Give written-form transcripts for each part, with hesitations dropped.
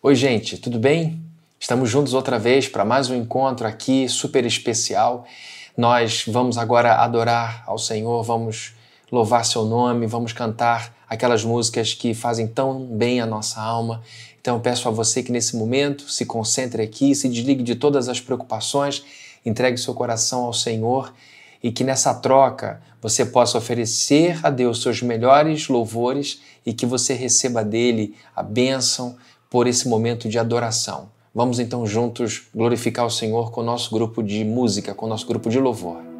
Oi, gente, tudo bem? Estamos juntos outra vez para mais um encontro aqui super especial. Nós vamos agora adorar ao Senhor, vamos louvar seu nome, vamos cantar aquelas músicas que fazem tão bem a nossa alma. Então eu peço a você que nesse momento se concentre aqui, se desligue de todas as preocupações, entregue seu coração ao Senhor e que nessa troca você possa oferecer a Deus seus melhores louvores e que você receba dele a bênção por esse momento de adoração. Vamos então juntos glorificar o Senhor com o nosso grupo de música, com o nosso grupo de louvor.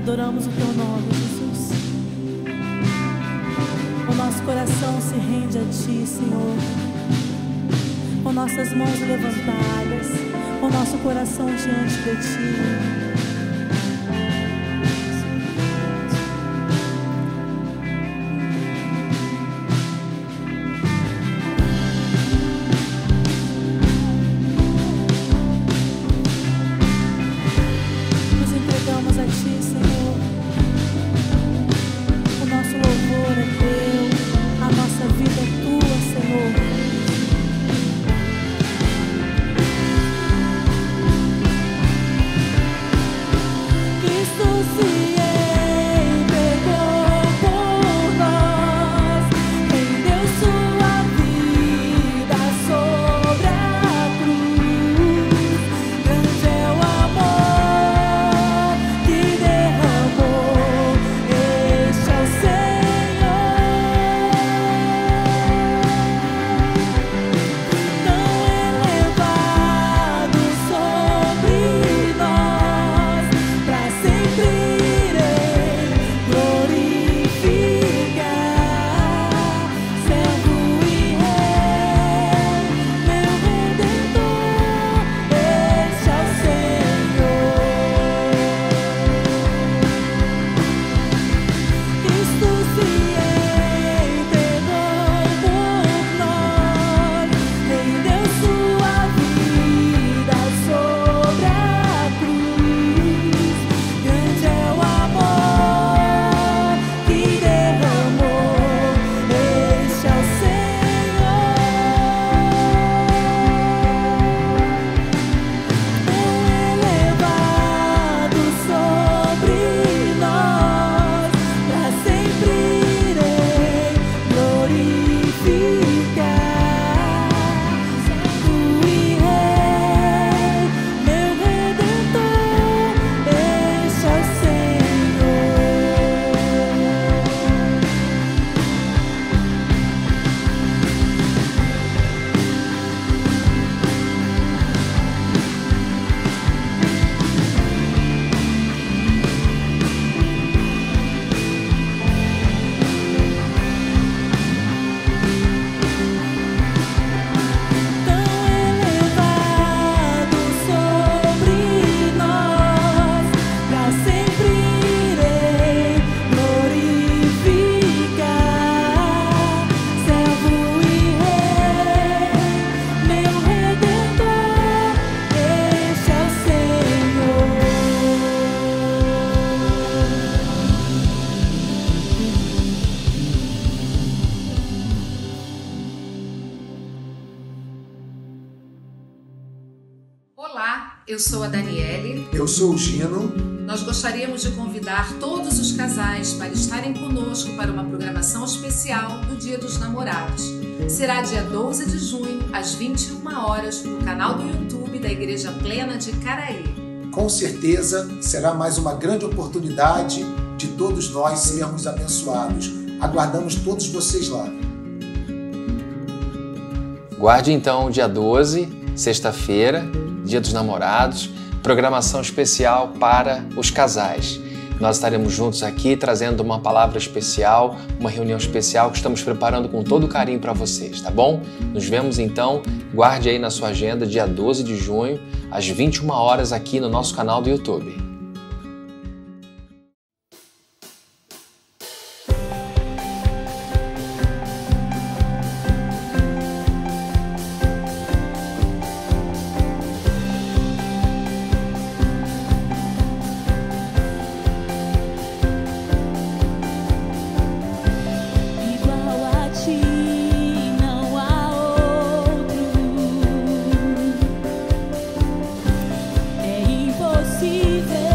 Adoramos o Teu nome, Jesus. O nosso coração se rende a Ti, Senhor. Com nossas mãos levantadas, com nosso coração diante de Ti. Eu sou a Daniele. Eu sou o Gino. Nós gostaríamos de convidar todos os casais para estarem conosco para uma programação especial do Dia dos Namorados. Será dia 12 de junho, às 21 horas, no canal do YouTube da Igreja Plena de Caraí. Com certeza será mais uma grande oportunidade de todos nós sermos abençoados. Aguardamos todos vocês lá. Guarde então o dia 12, sexta-feira, Dia dos Namorados, programação especial para os casais. Nós estaremos juntos aqui trazendo uma palavra especial, uma reunião especial que estamos preparando com todo carinho para vocês, tá bom? Nos vemos então, guarde aí na sua agenda, dia 12 de junho, às 21 horas aqui no nosso canal do YouTube. Impossível.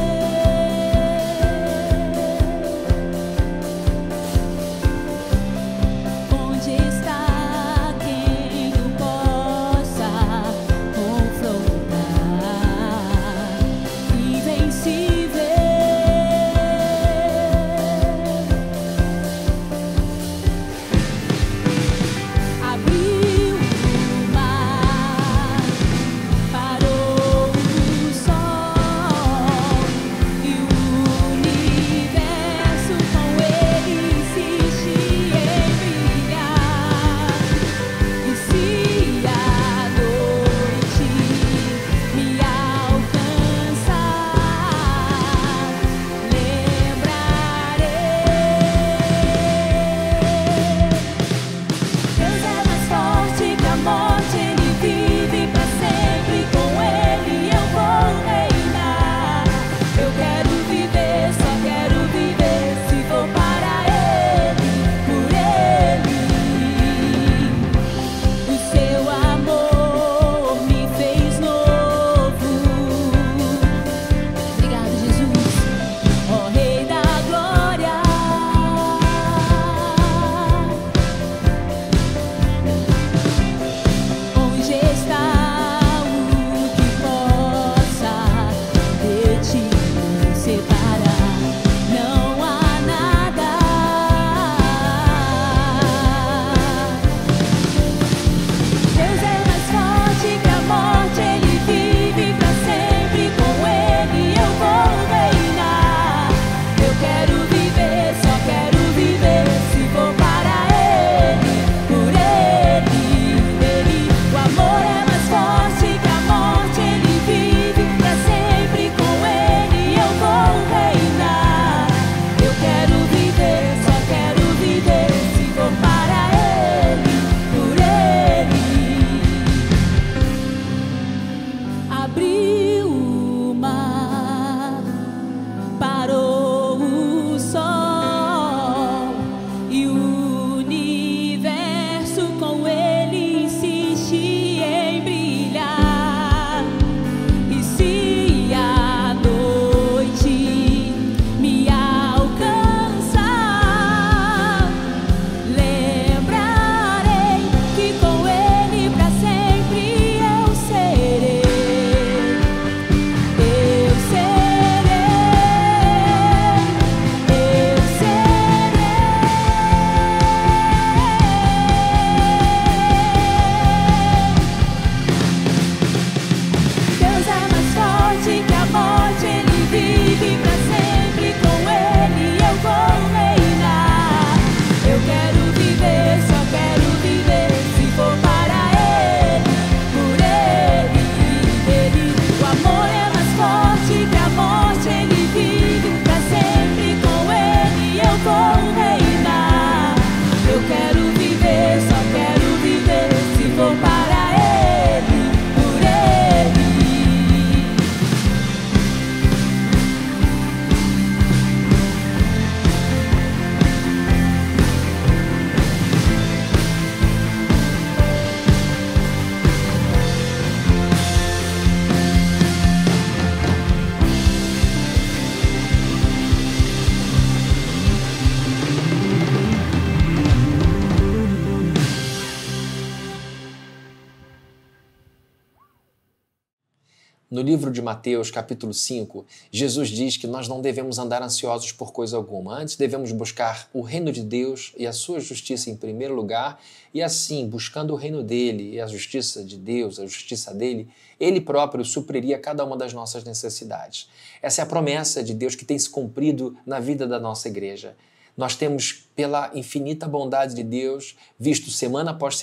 No livro de Mateus, capítulo 5, Jesus diz que nós não devemos andar ansiosos por coisa alguma. Antes devemos buscar o reino de Deus e a sua justiça em primeiro lugar, e assim, buscando o reino dele e a justiça de Deus, a justiça dele, ele próprio supriria cada uma das nossas necessidades. Essa é a promessa de Deus que tem se cumprido na vida da nossa igreja. Nós temos, pela infinita bondade de Deus, visto semana após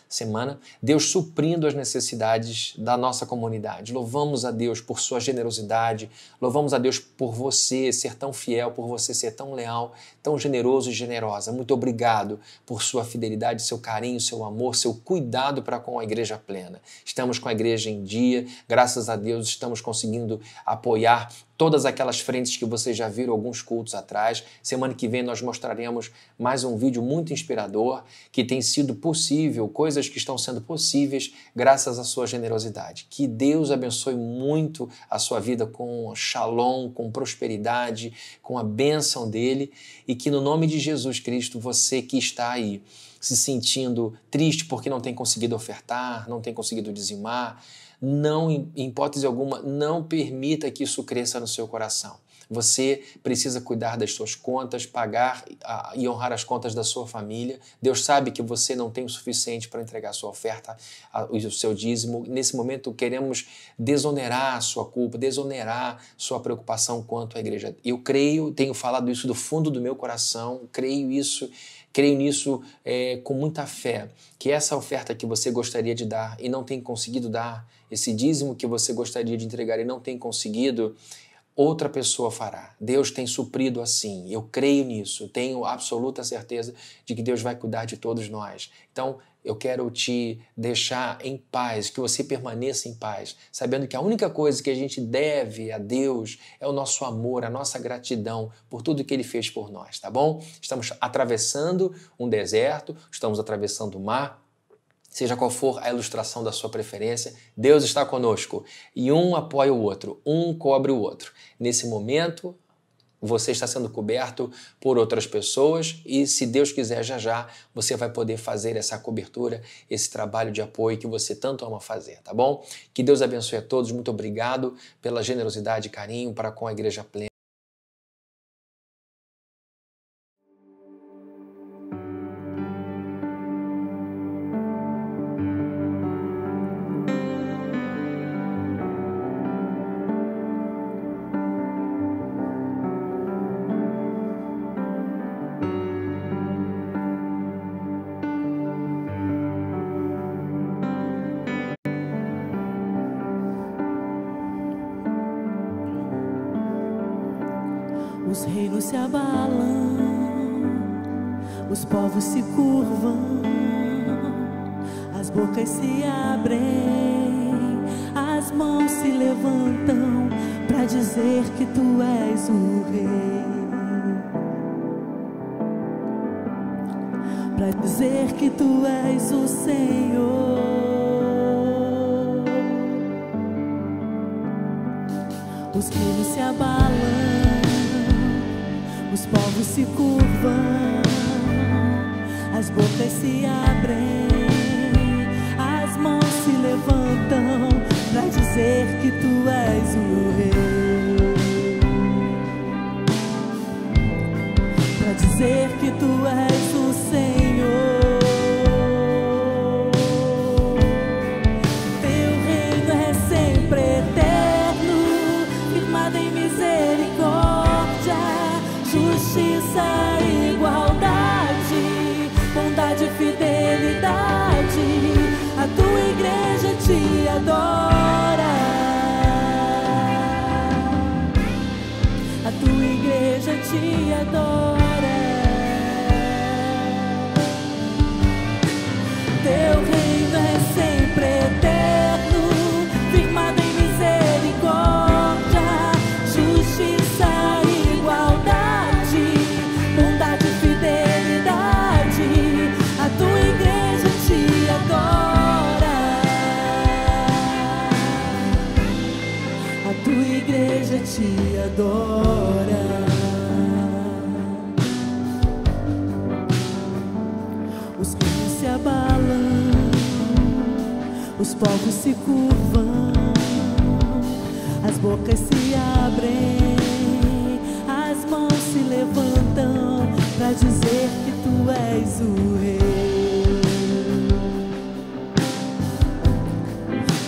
semana, Deus suprindo as necessidades da nossa comunidade. Louvamos a Deus por sua generosidade, louvamos a Deus por você ser tão fiel, por você ser tão leal, tão generoso e generosa. Muito obrigado por sua fidelidade, seu carinho, seu amor, seu cuidado para com a Igreja Plena. Estamos com a igreja em dia, graças a Deus estamos conseguindo apoiar todas aquelas frentes que vocês já viram alguns cultos atrás. Semana que vem nós mostraremos mais um vídeo muito inspirador, que tem sido possível, coisas que estão sendo possíveis graças à sua generosidade. Que Deus abençoe muito a sua vida com shalom, com prosperidade, com a bênção dele, e que no nome de Jesus Cristo, você que está aí se sentindo triste porque não tem conseguido ofertar, não tem conseguido dizimar, não, em hipótese alguma, não permita que isso cresça no seu coração. Você precisa cuidar das suas contas, pagar e honrar as contas da sua família. Deus sabe que você não tem o suficiente para entregar a sua oferta, o seu dízimo. Nesse momento, queremos desonerar a sua culpa, desonerar sua preocupação quanto à igreja. Eu creio, tenho falado isso do fundo do meu coração, creio nisso com muita fé, que essa oferta que você gostaria de dar e não tem conseguido dar, esse dízimo que você gostaria de entregar e não tem conseguido, outra pessoa fará. Deus tem suprido assim. Eu creio nisso. Tenho absoluta certeza de que Deus vai cuidar de todos nós. Então, eu quero te deixar em paz, que você permaneça em paz, sabendo que a única coisa que a gente deve a Deus é o nosso amor, a nossa gratidão por tudo que Ele fez por nós, tá bom? Estamos atravessando um deserto, estamos atravessando o mar, seja qual for a ilustração da sua preferência, Deus está conosco e um apoia o outro, um cobre o outro. Nesse momento, você está sendo coberto por outras pessoas e, se Deus quiser, já você vai poder fazer essa cobertura, esse trabalho de apoio que você tanto ama fazer, tá bom? Que Deus abençoe a todos. Muito obrigado pela generosidade e carinho para com a Igreja Plena. Os reinos se abalam, os povos se curvam, as bocas se abrem, as mãos se levantam para dizer que tu és o rei, para dizer que tu és o Senhor. Os reinos se abalam, os povos se curvam, as bocas se abrem, as mãos se levantam para dizer que tu és o rei, para dizer que tu és o Senhor. Teu reino é sempre eterno, firmado em misericórdia, justiça, igualdade, bondade e fidelidade. A tua igreja te adora, a tua igreja te adora. Teu reino é sempre eterno, firmado em misericórdia, justiça, igualdade, bondade e fidelidade. A tua igreja te adora, a tua igreja te adora. Os reinos se abalam, os povos se curvam, as bocas se abrem, as mãos se levantam para dizer que tu és o Rei,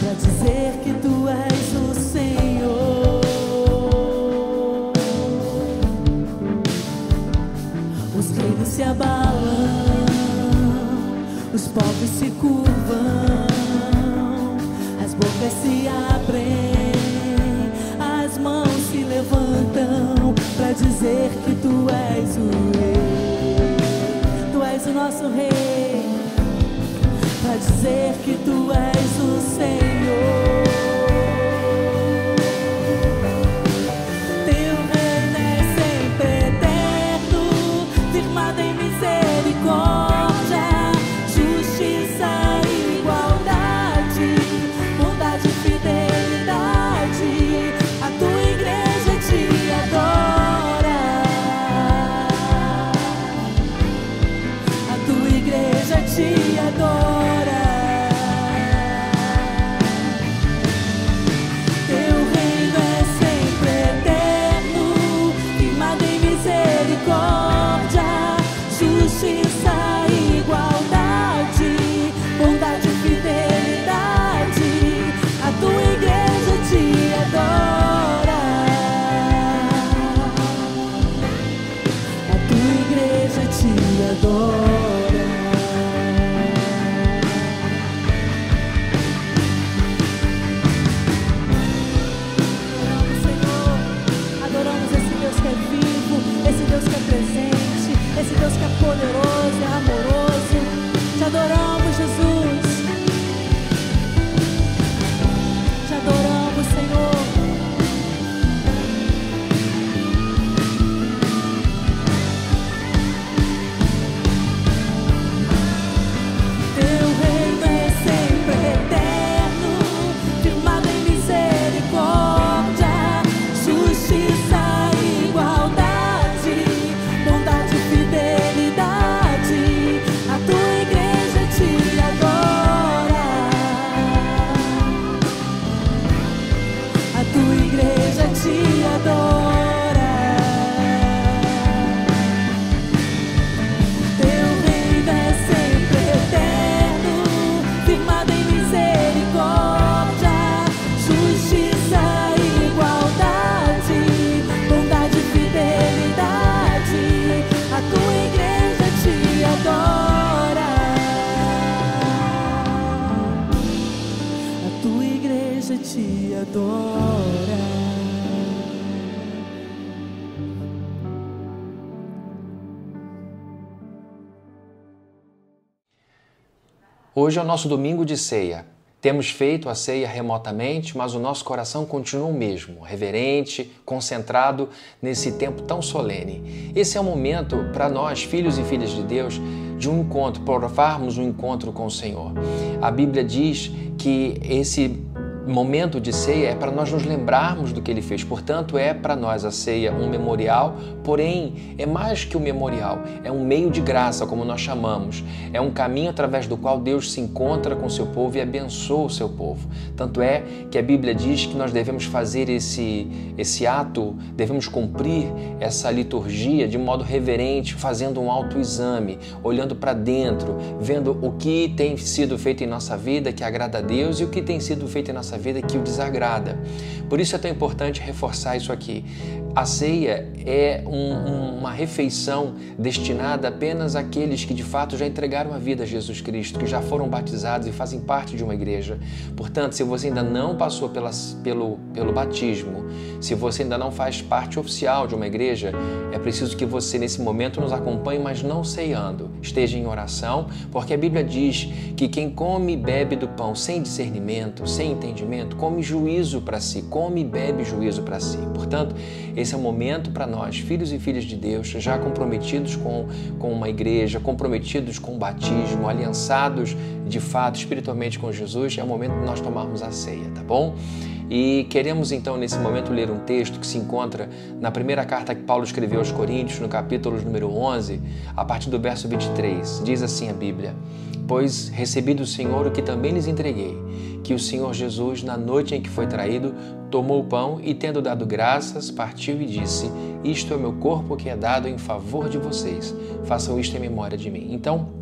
para dizer que tu és o Senhor. Os reinos se abalam, os povos se curvam, as bocas se abrem, as mãos se levantam para dizer que tu és o Rei, tu és o nosso Rei, para dizer que tu és o Senhor. Teu reino é sempre eterno, firmado em misericórdia, justiça e igualdade, bondade e fidelidade. A tua igreja te adora, a tua igreja te adora. Teu reino é sempre eterno, firmado em misericórdia, justiça e igualdade, bondade e fidelidade. A tua igreja te adora, a tua igreja te adora. Adoramos, Senhor, adoramos esse Deus que é vivo, esse Deus que é presente, esse Deus que é poderoso, é amoroso. Te adoramos, Jesus. Te adoramos, Senhor. Teu reino é sempre eterno, firmado em misericórdia, justiça e igualdade, bondade e fidelidade. A tua igreja te adora, a tua igreja te adora. Teu reino é sempre eterno, firmado em misericórdia, justiça e igualdade, bondade e fidelidade. A tua igreja te adora, a tua igreja te adora. Hoje é o nosso domingo de ceia. Temos feito a ceia remotamente, mas o nosso coração continua o mesmo, reverente, concentrado nesse tempo tão solene. Esse é o momento para nós, filhos e filhas de Deus, de um encontro, provarmos um encontro com o Senhor. A Bíblia diz que esse momento de ceia é para nós nos lembrarmos do que Ele fez. Portanto, é para nós a ceia um memorial, porém, é mais que um memorial, é um meio de graça, como nós chamamos. É um caminho através do qual Deus se encontra com o seu povo e abençoa o seu povo. Tanto é que a Bíblia diz que nós devemos fazer esse ato, devemos cumprir essa liturgia de modo reverente, fazendo um autoexame, olhando para dentro, vendo o que tem sido feito em nossa vida que agrada a Deus e o que tem sido feito em nossa vida que o desagrada. Por isso é tão importante reforçar isso aqui. A ceia é uma refeição destinada apenas àqueles que de fato já entregaram a vida a Jesus Cristo, que já foram batizados e fazem parte de uma igreja. Portanto, se você ainda não passou pelo batismo, se você ainda não faz parte oficial de uma igreja, é preciso que você nesse momento nos acompanhe, mas não ceando. Esteja em oração, porque a Bíblia diz que quem come e bebe do pão sem discernimento, sem entendimento, come juízo para si, come e bebe juízo para si. Portanto, esse é o momento para nós, filhos e filhas de Deus, já comprometidos com uma igreja, comprometidos com o batismo, aliançados de fato espiritualmente com Jesus, é o momento de nós tomarmos a ceia, tá bom? E queremos então nesse momento ler um texto que se encontra na primeira carta que Paulo escreveu aos Coríntios, no capítulo número 11, a partir do verso 23. Diz assim a Bíblia: pois recebi do Senhor o que também lhes entreguei, que o Senhor Jesus, na noite em que foi traído, tomou o pão e, tendo dado graças, partiu e disse: isto é o meu corpo que é dado em favor de vocês. Façam isto em memória de mim. Então,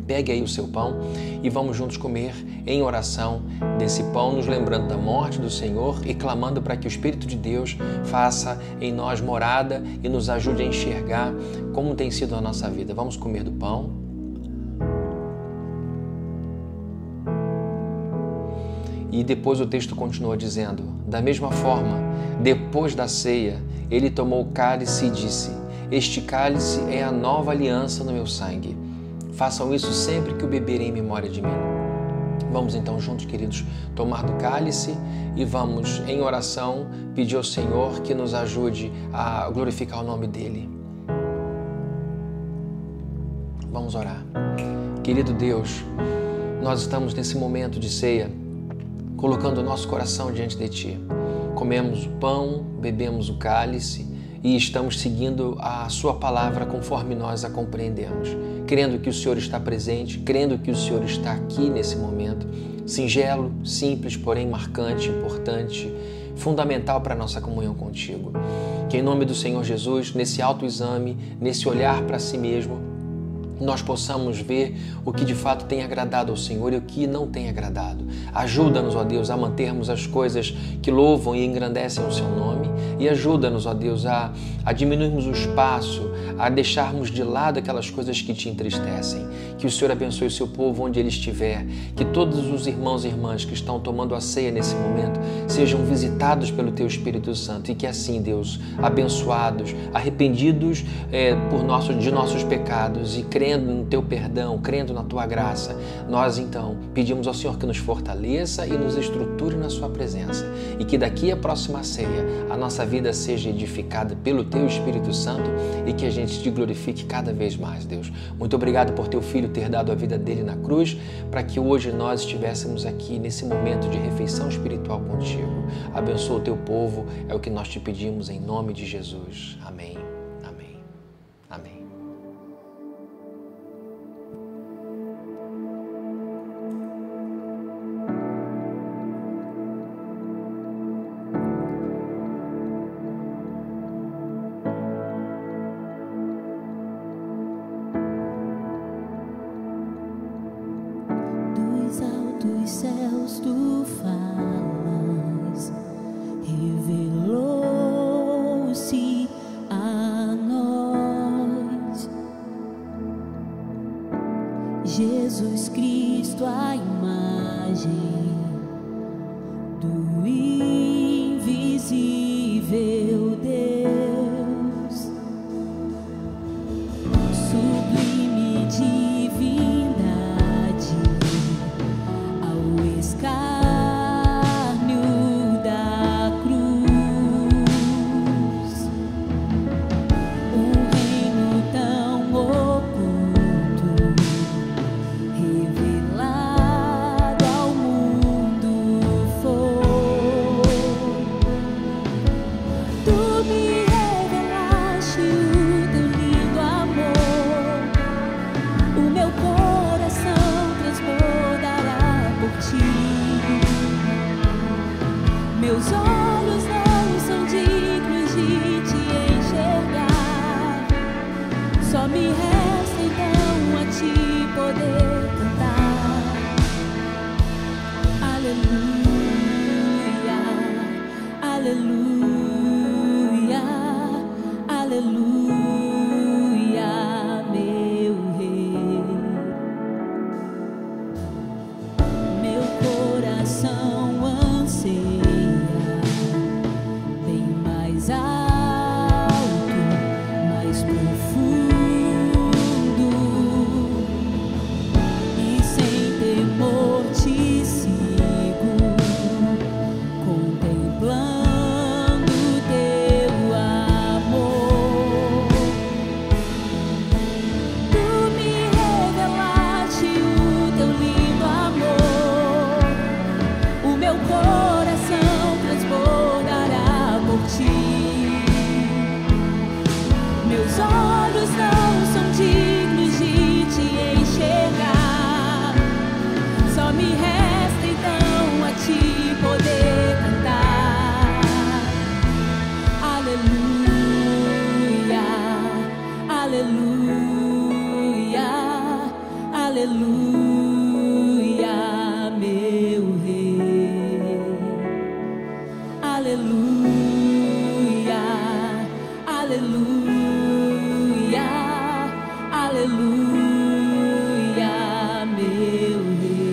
pegue aí o seu pão e vamos juntos comer em oração desse pão, nos lembrando da morte do Senhor e clamando para que o Espírito de Deus faça em nós morada e nos ajude a enxergar como tem sido a nossa vida. Vamos comer do pão. E depois o texto continua dizendo: da mesma forma, depois da ceia, ele tomou o cálice e disse: este cálice é a nova aliança no meu sangue. Façam isso sempre que o beberem em memória de mim. Vamos então juntos, queridos, tomar do cálice e vamos, em oração, pedir ao Senhor que nos ajude a glorificar o nome dEle. Vamos orar. Querido Deus, nós estamos nesse momento de ceia, colocando o nosso coração diante de Ti. Comemos o pão, bebemos o cálice e estamos seguindo a Sua palavra conforme nós a compreendemos, crendo que o Senhor está presente, crendo que o Senhor está aqui nesse momento, singelo, simples, porém marcante, importante, fundamental para a nossa comunhão contigo. Que em nome do Senhor Jesus, nesse autoexame, nesse olhar para si mesmo, nós possamos ver o que de fato tem agradado ao Senhor e o que não tem agradado. Ajuda-nos, ó Deus, a mantermos as coisas que louvam e engrandecem o Seu nome e ajuda-nos, ó Deus, a diminuirmos o espaço, a deixarmos de lado aquelas coisas que Te entristecem. Que o Senhor abençoe o Seu povo onde ele estiver, que todos os irmãos e irmãs que estão tomando a ceia nesse momento sejam visitados pelo Teu Espírito Santo e que assim, Deus, abençoados, arrependidos de nossos pecados e crendo no Teu perdão, crendo na Tua graça, nós então pedimos ao Senhor que nos fortaleça e nos estruture na Sua presença e que daqui à próxima ceia a nossa vida seja edificada pelo Teu Espírito Santo e que a gente Te glorifique cada vez mais, Deus. Muito obrigado por Teu Filho ter dado a vida dele na cruz para que hoje nós estivéssemos aqui nesse momento de refeição espiritual contigo. Abençoa o Teu povo, é o que nós Te pedimos em nome de Jesus. Amém, amém, amém. Dos céus tu falas, revelou-se a nós Jesus Cristo, a imagem do invisível Deus, sublime divindade, escárnio da cruz, um reino tão oculto, revelado ao mundo foi. Tu me revelaste o Teu lindo amor, o meu coração transbordará por Ti. Meus olhos não são dignos de Te enxergar, só me resta então a Ti poder cantar. Aleluia, aleluia, aleluia, meu Rei. Meu coração bem mais alto, mais profundo, e sem temor Te sigo, contemplando aleluia, aleluia, aleluia, meu Rei.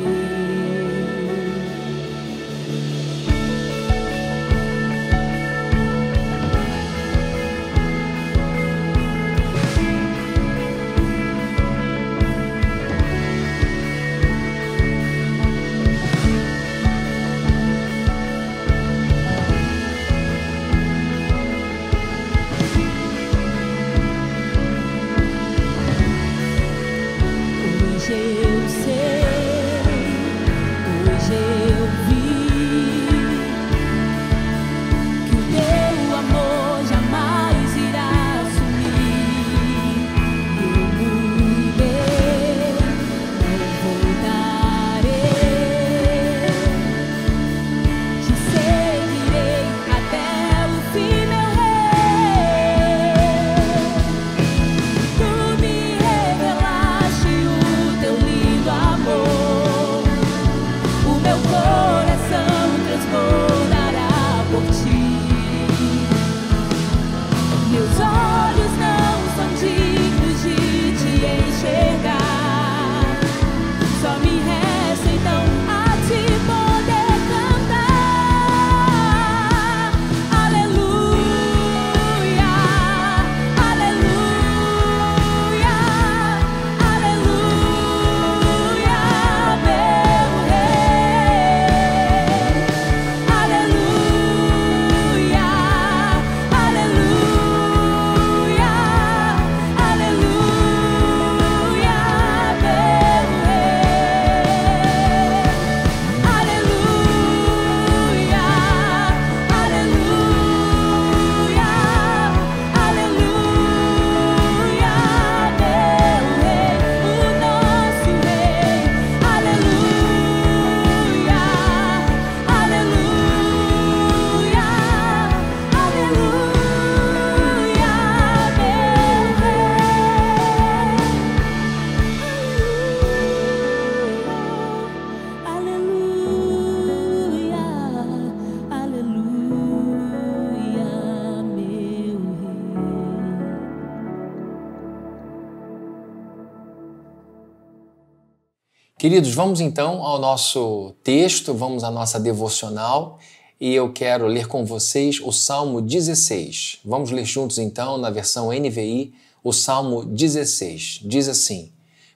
Queridos, vamos então ao nosso texto, vamos à nossa devocional e eu quero ler com vocês o Salmo 16. Vamos ler juntos então na versão NVI o Salmo 16. Diz assim: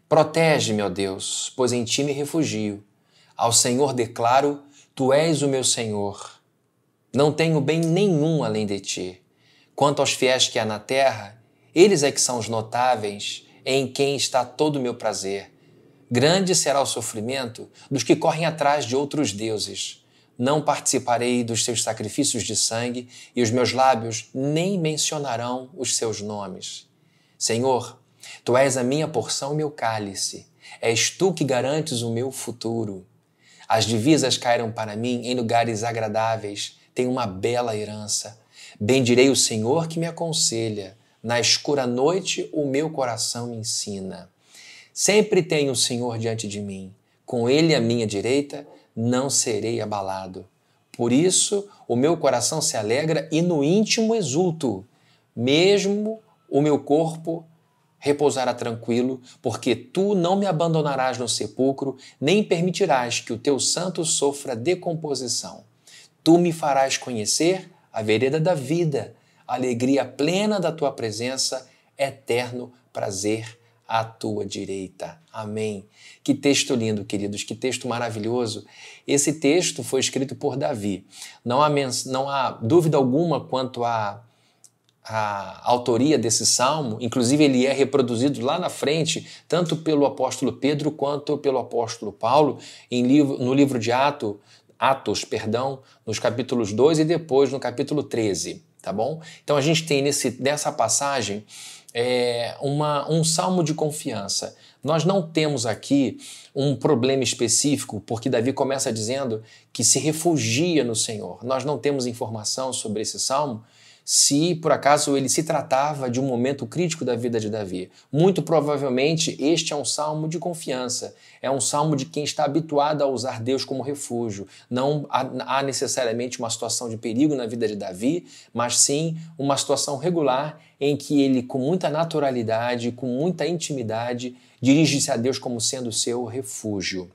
Protege-me, ó Deus, pois em ti me refugio. Ao Senhor declaro, tu és o meu Senhor. Não tenho bem nenhum além de ti. Quanto aos fiéis que há na terra, eles é que são os notáveis, em quem está todo o meu prazer. Grande será o sofrimento dos que correm atrás de outros deuses. Não participarei dos seus sacrifícios de sangue e os meus lábios nem mencionarão os seus nomes. Senhor, tu és a minha porção e meu cálice. És tu que garantes o meu futuro. As divisas caíram para mim em lugares agradáveis. Tenho uma bela herança. Bendirei o Senhor que me aconselha. Na escura noite o meu coração me ensina. Sempre tenho o Senhor diante de mim. Com Ele à minha direita, não serei abalado. Por isso, o meu coração se alegra e no íntimo exulto. Mesmo o meu corpo repousará tranquilo, porque tu não me abandonarás no sepulcro, nem permitirás que o teu santo sofra decomposição. Tu me farás conhecer a vereda da vida, a alegria plena da tua presença, eterno prazer à tua direita. Amém. Que texto lindo, queridos, que texto maravilhoso. Esse texto foi escrito por Davi. Não há dúvida alguma quanto à autoria desse salmo, inclusive ele é reproduzido lá na frente, tanto pelo apóstolo Pedro quanto pelo apóstolo Paulo, no livro de Atos, nos capítulos 2 e depois no capítulo 13, tá bom? Então a gente tem nessa passagem um salmo de confiança. Nós não temos aqui um problema específico, porque Davi começa dizendo que se refugia no Senhor. Nós não temos informação sobre esse salmo, se por acaso ele se tratava de um momento crítico da vida de Davi. Muito provavelmente este é um salmo de confiança, é um salmo de quem está habituado a usar Deus como refúgio. Não há necessariamente uma situação de perigo na vida de Davi, mas sim uma situação regular em que ele, com muita naturalidade, com muita intimidade, dirige-se a Deus como sendo o seu refúgio.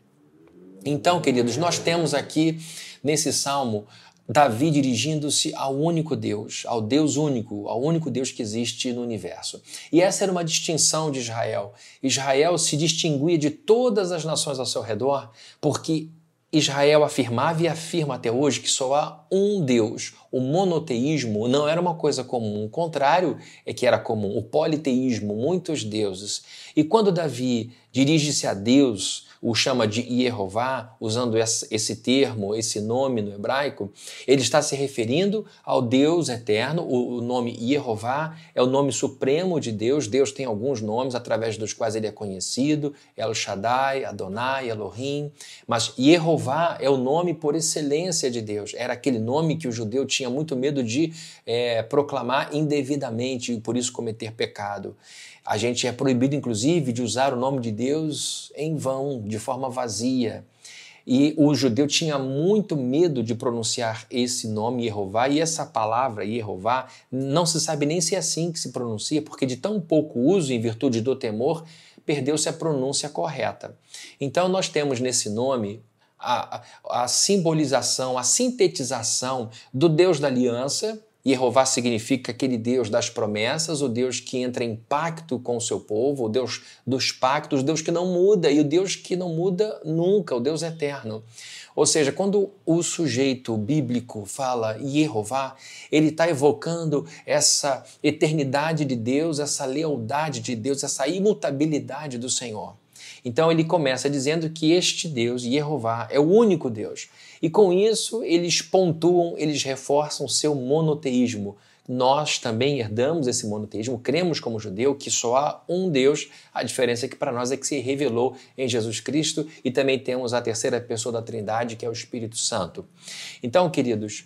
Então, queridos, nós temos aqui nesse salmo Davi dirigindo-se ao único Deus, ao Deus único, ao único Deus que existe no universo. E essa era uma distinção de Israel. Israel se distinguia de todas as nações ao seu redor porque Israel afirmava e afirma até hoje que só há um Deus. O monoteísmo não era uma coisa comum. O contrário é que era comum. O politeísmo, muitos deuses. E quando Davi dirige-se a Deus, o chama de Yehová, usando esse termo, esse nome no hebraico, ele está se referindo ao Deus eterno. O nome Yehová é o nome supremo de Deus. Deus tem alguns nomes através dos quais ele é conhecido, El Shaddai, Adonai, Elohim, mas Yehová é o nome por excelência de Deus. Era aquele nome que o judeu tinha muito medo de proclamar indevidamente e por isso cometer pecado. A gente é proibido, inclusive, de usar o nome de Deus em vão, de forma vazia. E o judeu tinha muito medo de pronunciar esse nome, Yehová, e essa palavra, Yehová, não se sabe nem se é assim que se pronuncia, porque de tão pouco uso, em virtude do temor, perdeu-se a pronúncia correta. Então nós temos nesse nome a simbolização, a sintetização do Deus da aliança. Yehová significa aquele Deus das promessas, o Deus que entra em pacto com o seu povo, o Deus dos pactos, o Deus que não muda e o Deus que não muda nunca, o Deus eterno. Ou seja, quando o sujeito bíblico fala Yehová, ele está evocando essa eternidade de Deus, essa lealdade de Deus, essa imutabilidade do Senhor. Então ele começa dizendo que este Deus, Yehová, é o único Deus. E com isso eles pontuam, eles reforçam seu monoteísmo. Nós também herdamos esse monoteísmo, cremos como judeu que só há um Deus, a diferença é que para nós é que se revelou em Jesus Cristo e também temos a terceira pessoa da Trindade, que é o Espírito Santo. Então, queridos,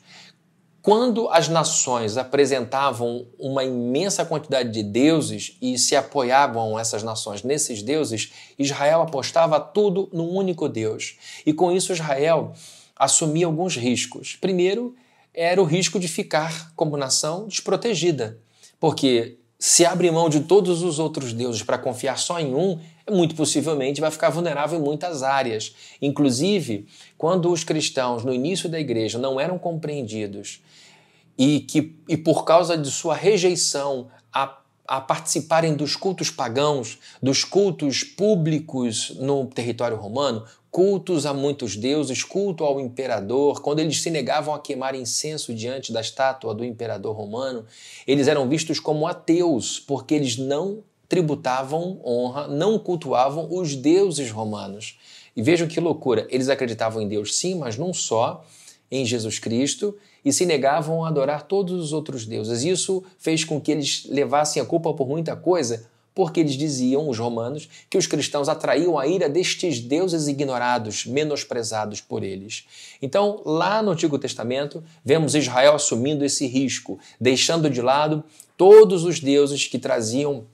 quando as nações apresentavam uma imensa quantidade de deuses e se apoiavam essas nações nesses deuses, Israel apostava tudo num único Deus. E com isso Israel assumia alguns riscos. Primeiro, era o risco de ficar, como nação, desprotegida. Porque se abre mão de todos os outros deuses para confiar só em um, muito possivelmente vai ficar vulnerável em muitas áreas. Inclusive, quando os cristãos, no início da igreja, não eram compreendidos e por causa de sua rejeição a participarem dos cultos pagãos, dos cultos públicos no território romano, cultos a muitos deuses, culto ao imperador, quando eles se negavam a queimar incenso diante da estátua do imperador romano, eles eram vistos como ateus, porque eles não tributavam honra, não cultuavam os deuses romanos. E vejam que loucura, eles acreditavam em Deus sim, mas num só, em Jesus Cristo, e se negavam a adorar todos os outros deuses. Isso fez com que eles levassem a culpa por muita coisa, porque eles diziam, os romanos, que os cristãos atraíam a ira destes deuses ignorados, menosprezados por eles. Então, lá no Antigo Testamento, vemos Israel assumindo esse risco, deixando de lado todos os deuses que traziam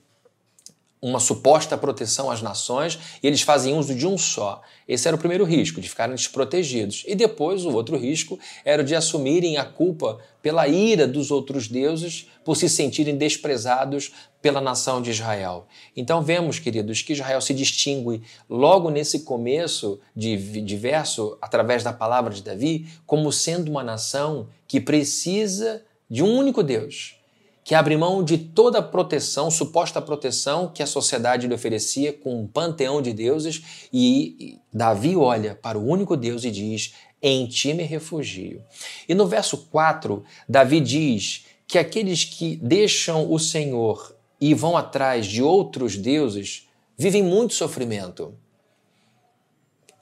uma suposta proteção às nações, e eles fazem uso de um só. Esse era o primeiro risco, de ficarem desprotegidos. E depois, o outro risco era o de assumirem a culpa pela ira dos outros deuses, por se sentirem desprezados pela nação de Israel. Então vemos, queridos, que Israel se distingue logo nesse começo de verso, através da palavra de Davi, como sendo uma nação que precisa de um único Deus, que abre mão de toda a proteção, suposta proteção que a sociedade lhe oferecia com um panteão de deuses, e Davi olha para o único Deus e diz: em ti me refugio. E no verso 4, Davi diz que aqueles que deixam o Senhor e vão atrás de outros deuses vivem muito sofrimento.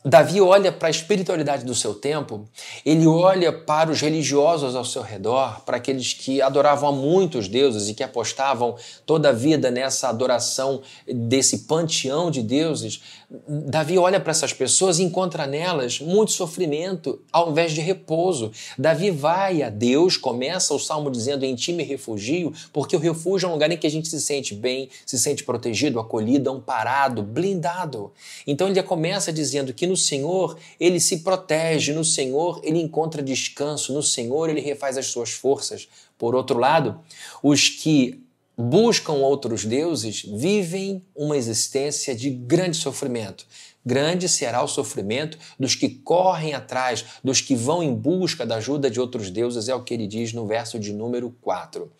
Davi olha para a espiritualidade do seu tempo, ele olha para os religiosos ao seu redor, para aqueles que adoravam a muitos deuses e que apostavam toda a vida nessa adoração desse panteão de deuses. Davi olha para essas pessoas e encontra nelas muito sofrimento ao invés de repouso. Davi vai a Deus, começa o salmo dizendo: em ti me refugio, porque o refúgio é um lugar em que a gente se sente bem, se sente protegido, acolhido, amparado, blindado. Então ele começa dizendo que no Senhor ele se protege, no Senhor ele encontra descanso, no Senhor ele refaz as suas forças. Por outro lado, os que buscam outros deuses vivem uma existência de grande sofrimento. Grande será o sofrimento dos que correm atrás, dos que vão em busca da ajuda de outros deuses, é o que ele diz no verso de número 4.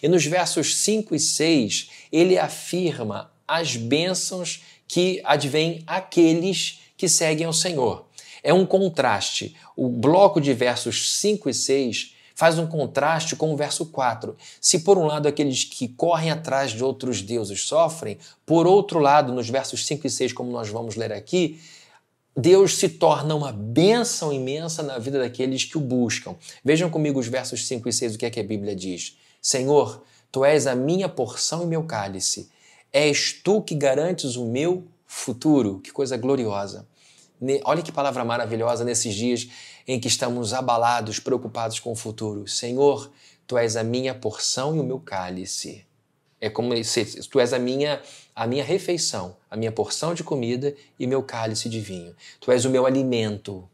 E nos versos 5 e 6, ele afirma as bênçãos que advêm àqueles que seguem ao Senhor. É um contraste. O bloco de versos 5 e 6 faz um contraste com o verso 4. Se por um lado aqueles que correm atrás de outros deuses sofrem, por outro lado, nos versos 5 e 6, como nós vamos ler aqui, Deus se torna uma bênção imensa na vida daqueles que o buscam. Vejam comigo os versos 5 e 6, o que é que a Bíblia diz. Senhor, tu és a minha porção e meu cálice. És tu que garantes o meu futuro. Que coisa gloriosa. Olha que palavra maravilhosa nesses dias em que estamos abalados, preocupados com o futuro. Senhor, tu és a minha porção e o meu cálice. É como se tu és a minha refeição, a minha porção de comida e meu cálice de vinho. Tu és o meu alimento.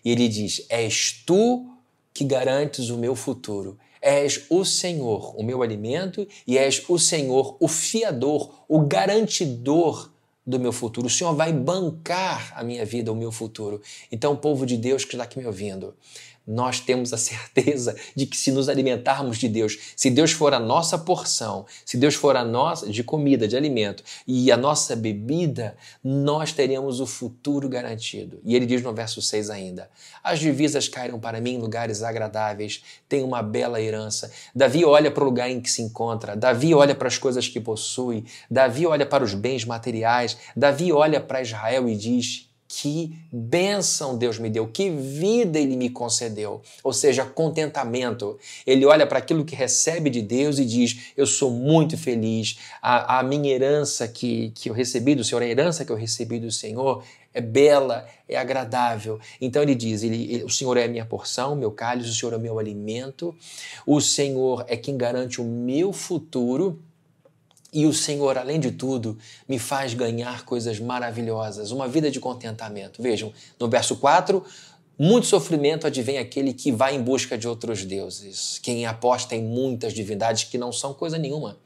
E ele diz, és tu que garantes o meu futuro. És o Senhor, o meu alimento, e és o Senhor, o fiador, o garantidor do meu futuro. O Senhor vai bancar a minha vida, o meu futuro. Então, povo de Deus que está aqui me ouvindo, nós temos a certeza de que se nos alimentarmos de Deus, se Deus for a nossa porção, se Deus for a nossa de comida, de alimento e a nossa bebida, nós teremos o futuro garantido. E ele diz no verso 6 ainda, as divisas caíram para mim em lugares agradáveis, tenho uma bela herança. Davi olha para o lugar em que se encontra, Davi olha para as coisas que possui, Davi olha para os bens materiais, Davi olha para Israel e diz, que bênção Deus me deu, que vida Ele me concedeu, ou seja, contentamento. Ele olha para aquilo que recebe de Deus e diz, eu sou muito feliz, a minha herança que eu recebi do Senhor, a herança que eu recebi do Senhor é bela, é agradável. Então ele diz, o Senhor é a minha porção, meu cálice, o Senhor é o meu alimento, o Senhor é quem garante o meu futuro. E o Senhor, além de tudo, me faz ganhar coisas maravilhosas, uma vida de contentamento. Vejam, no verso 4, muito sofrimento advém aquele que vai em busca de outros deuses, quem aposta em muitas divindades que não são coisa nenhuma.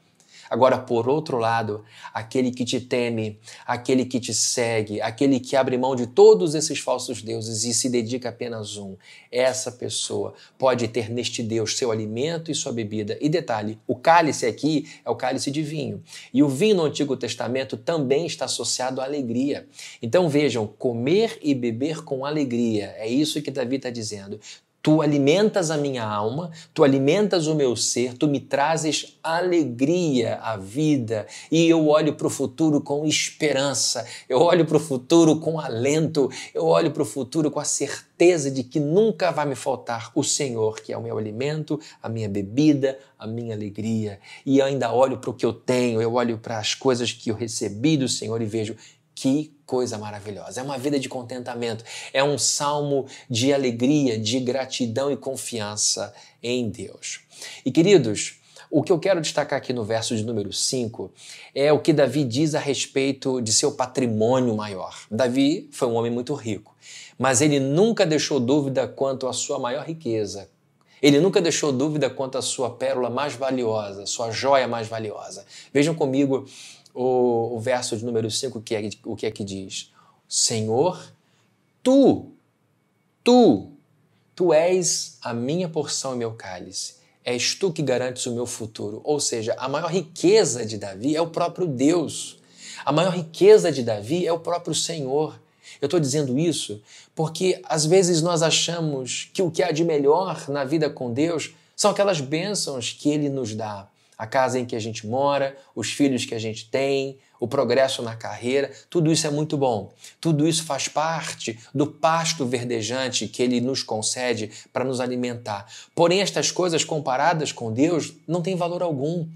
Agora, por outro lado, aquele que te teme, aquele que te segue, aquele que abre mão de todos esses falsos deuses e se dedica a apenas um, essa pessoa pode ter neste Deus seu alimento e sua bebida. E detalhe, o cálice aqui é o cálice de vinho. E o vinho no Antigo Testamento também está associado à alegria. Então vejam, comer e beber com alegria, é isso que Davi está dizendo. Tu alimentas a minha alma, tu alimentas o meu ser, tu me trazes alegria à vida e eu olho para o futuro com esperança, eu olho para o futuro com alento, eu olho para o futuro com a certeza de que nunca vai me faltar o Senhor, que é o meu alimento, a minha bebida, a minha alegria. E eu ainda olho para o que eu tenho, eu olho para as coisas que eu recebi do Senhor e vejo que coisa maravilhosa. É uma vida de contentamento. É um salmo de alegria, de gratidão e confiança em Deus. E queridos, o que eu quero destacar aqui no verso de número 5 é o que Davi diz a respeito de seu patrimônio maior. Davi foi um homem muito rico, mas ele nunca deixou dúvida quanto à sua maior riqueza. Ele nunca deixou dúvida quanto à sua pérola mais valiosa, sua joia mais valiosa. Vejam comigo o verso de número 5, o que é que diz? Senhor, tu és a minha porção e meu cálice. És tu que garantes o meu futuro. Ou seja, a maior riqueza de Davi é o próprio Deus. A maior riqueza de Davi é o próprio Senhor. Eu estou dizendo isso porque às vezes nós achamos que o que há de melhor na vida com Deus são aquelas bênçãos que Ele nos dá. A casa em que a gente mora, os filhos que a gente tem, o progresso na carreira, tudo isso é muito bom. Tudo isso faz parte do pasto verdejante que Ele nos concede para nos alimentar. Porém, estas coisas comparadas com Deus não têm valor algum.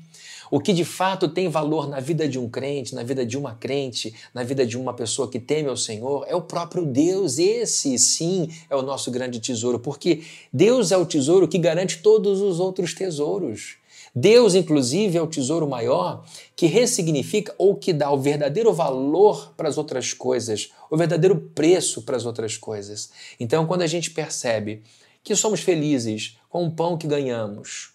O que de fato tem valor na vida de um crente, na vida de uma crente, na vida de uma pessoa que teme ao Senhor, é o próprio Deus. Esse, sim, é o nosso grande tesouro, porque Deus é o tesouro que garante todos os outros tesouros. Deus, inclusive, é o tesouro maior que ressignifica ou que dá o verdadeiro valor para as outras coisas, o verdadeiro preço para as outras coisas. Então, quando a gente percebe que somos felizes com o pão que ganhamos,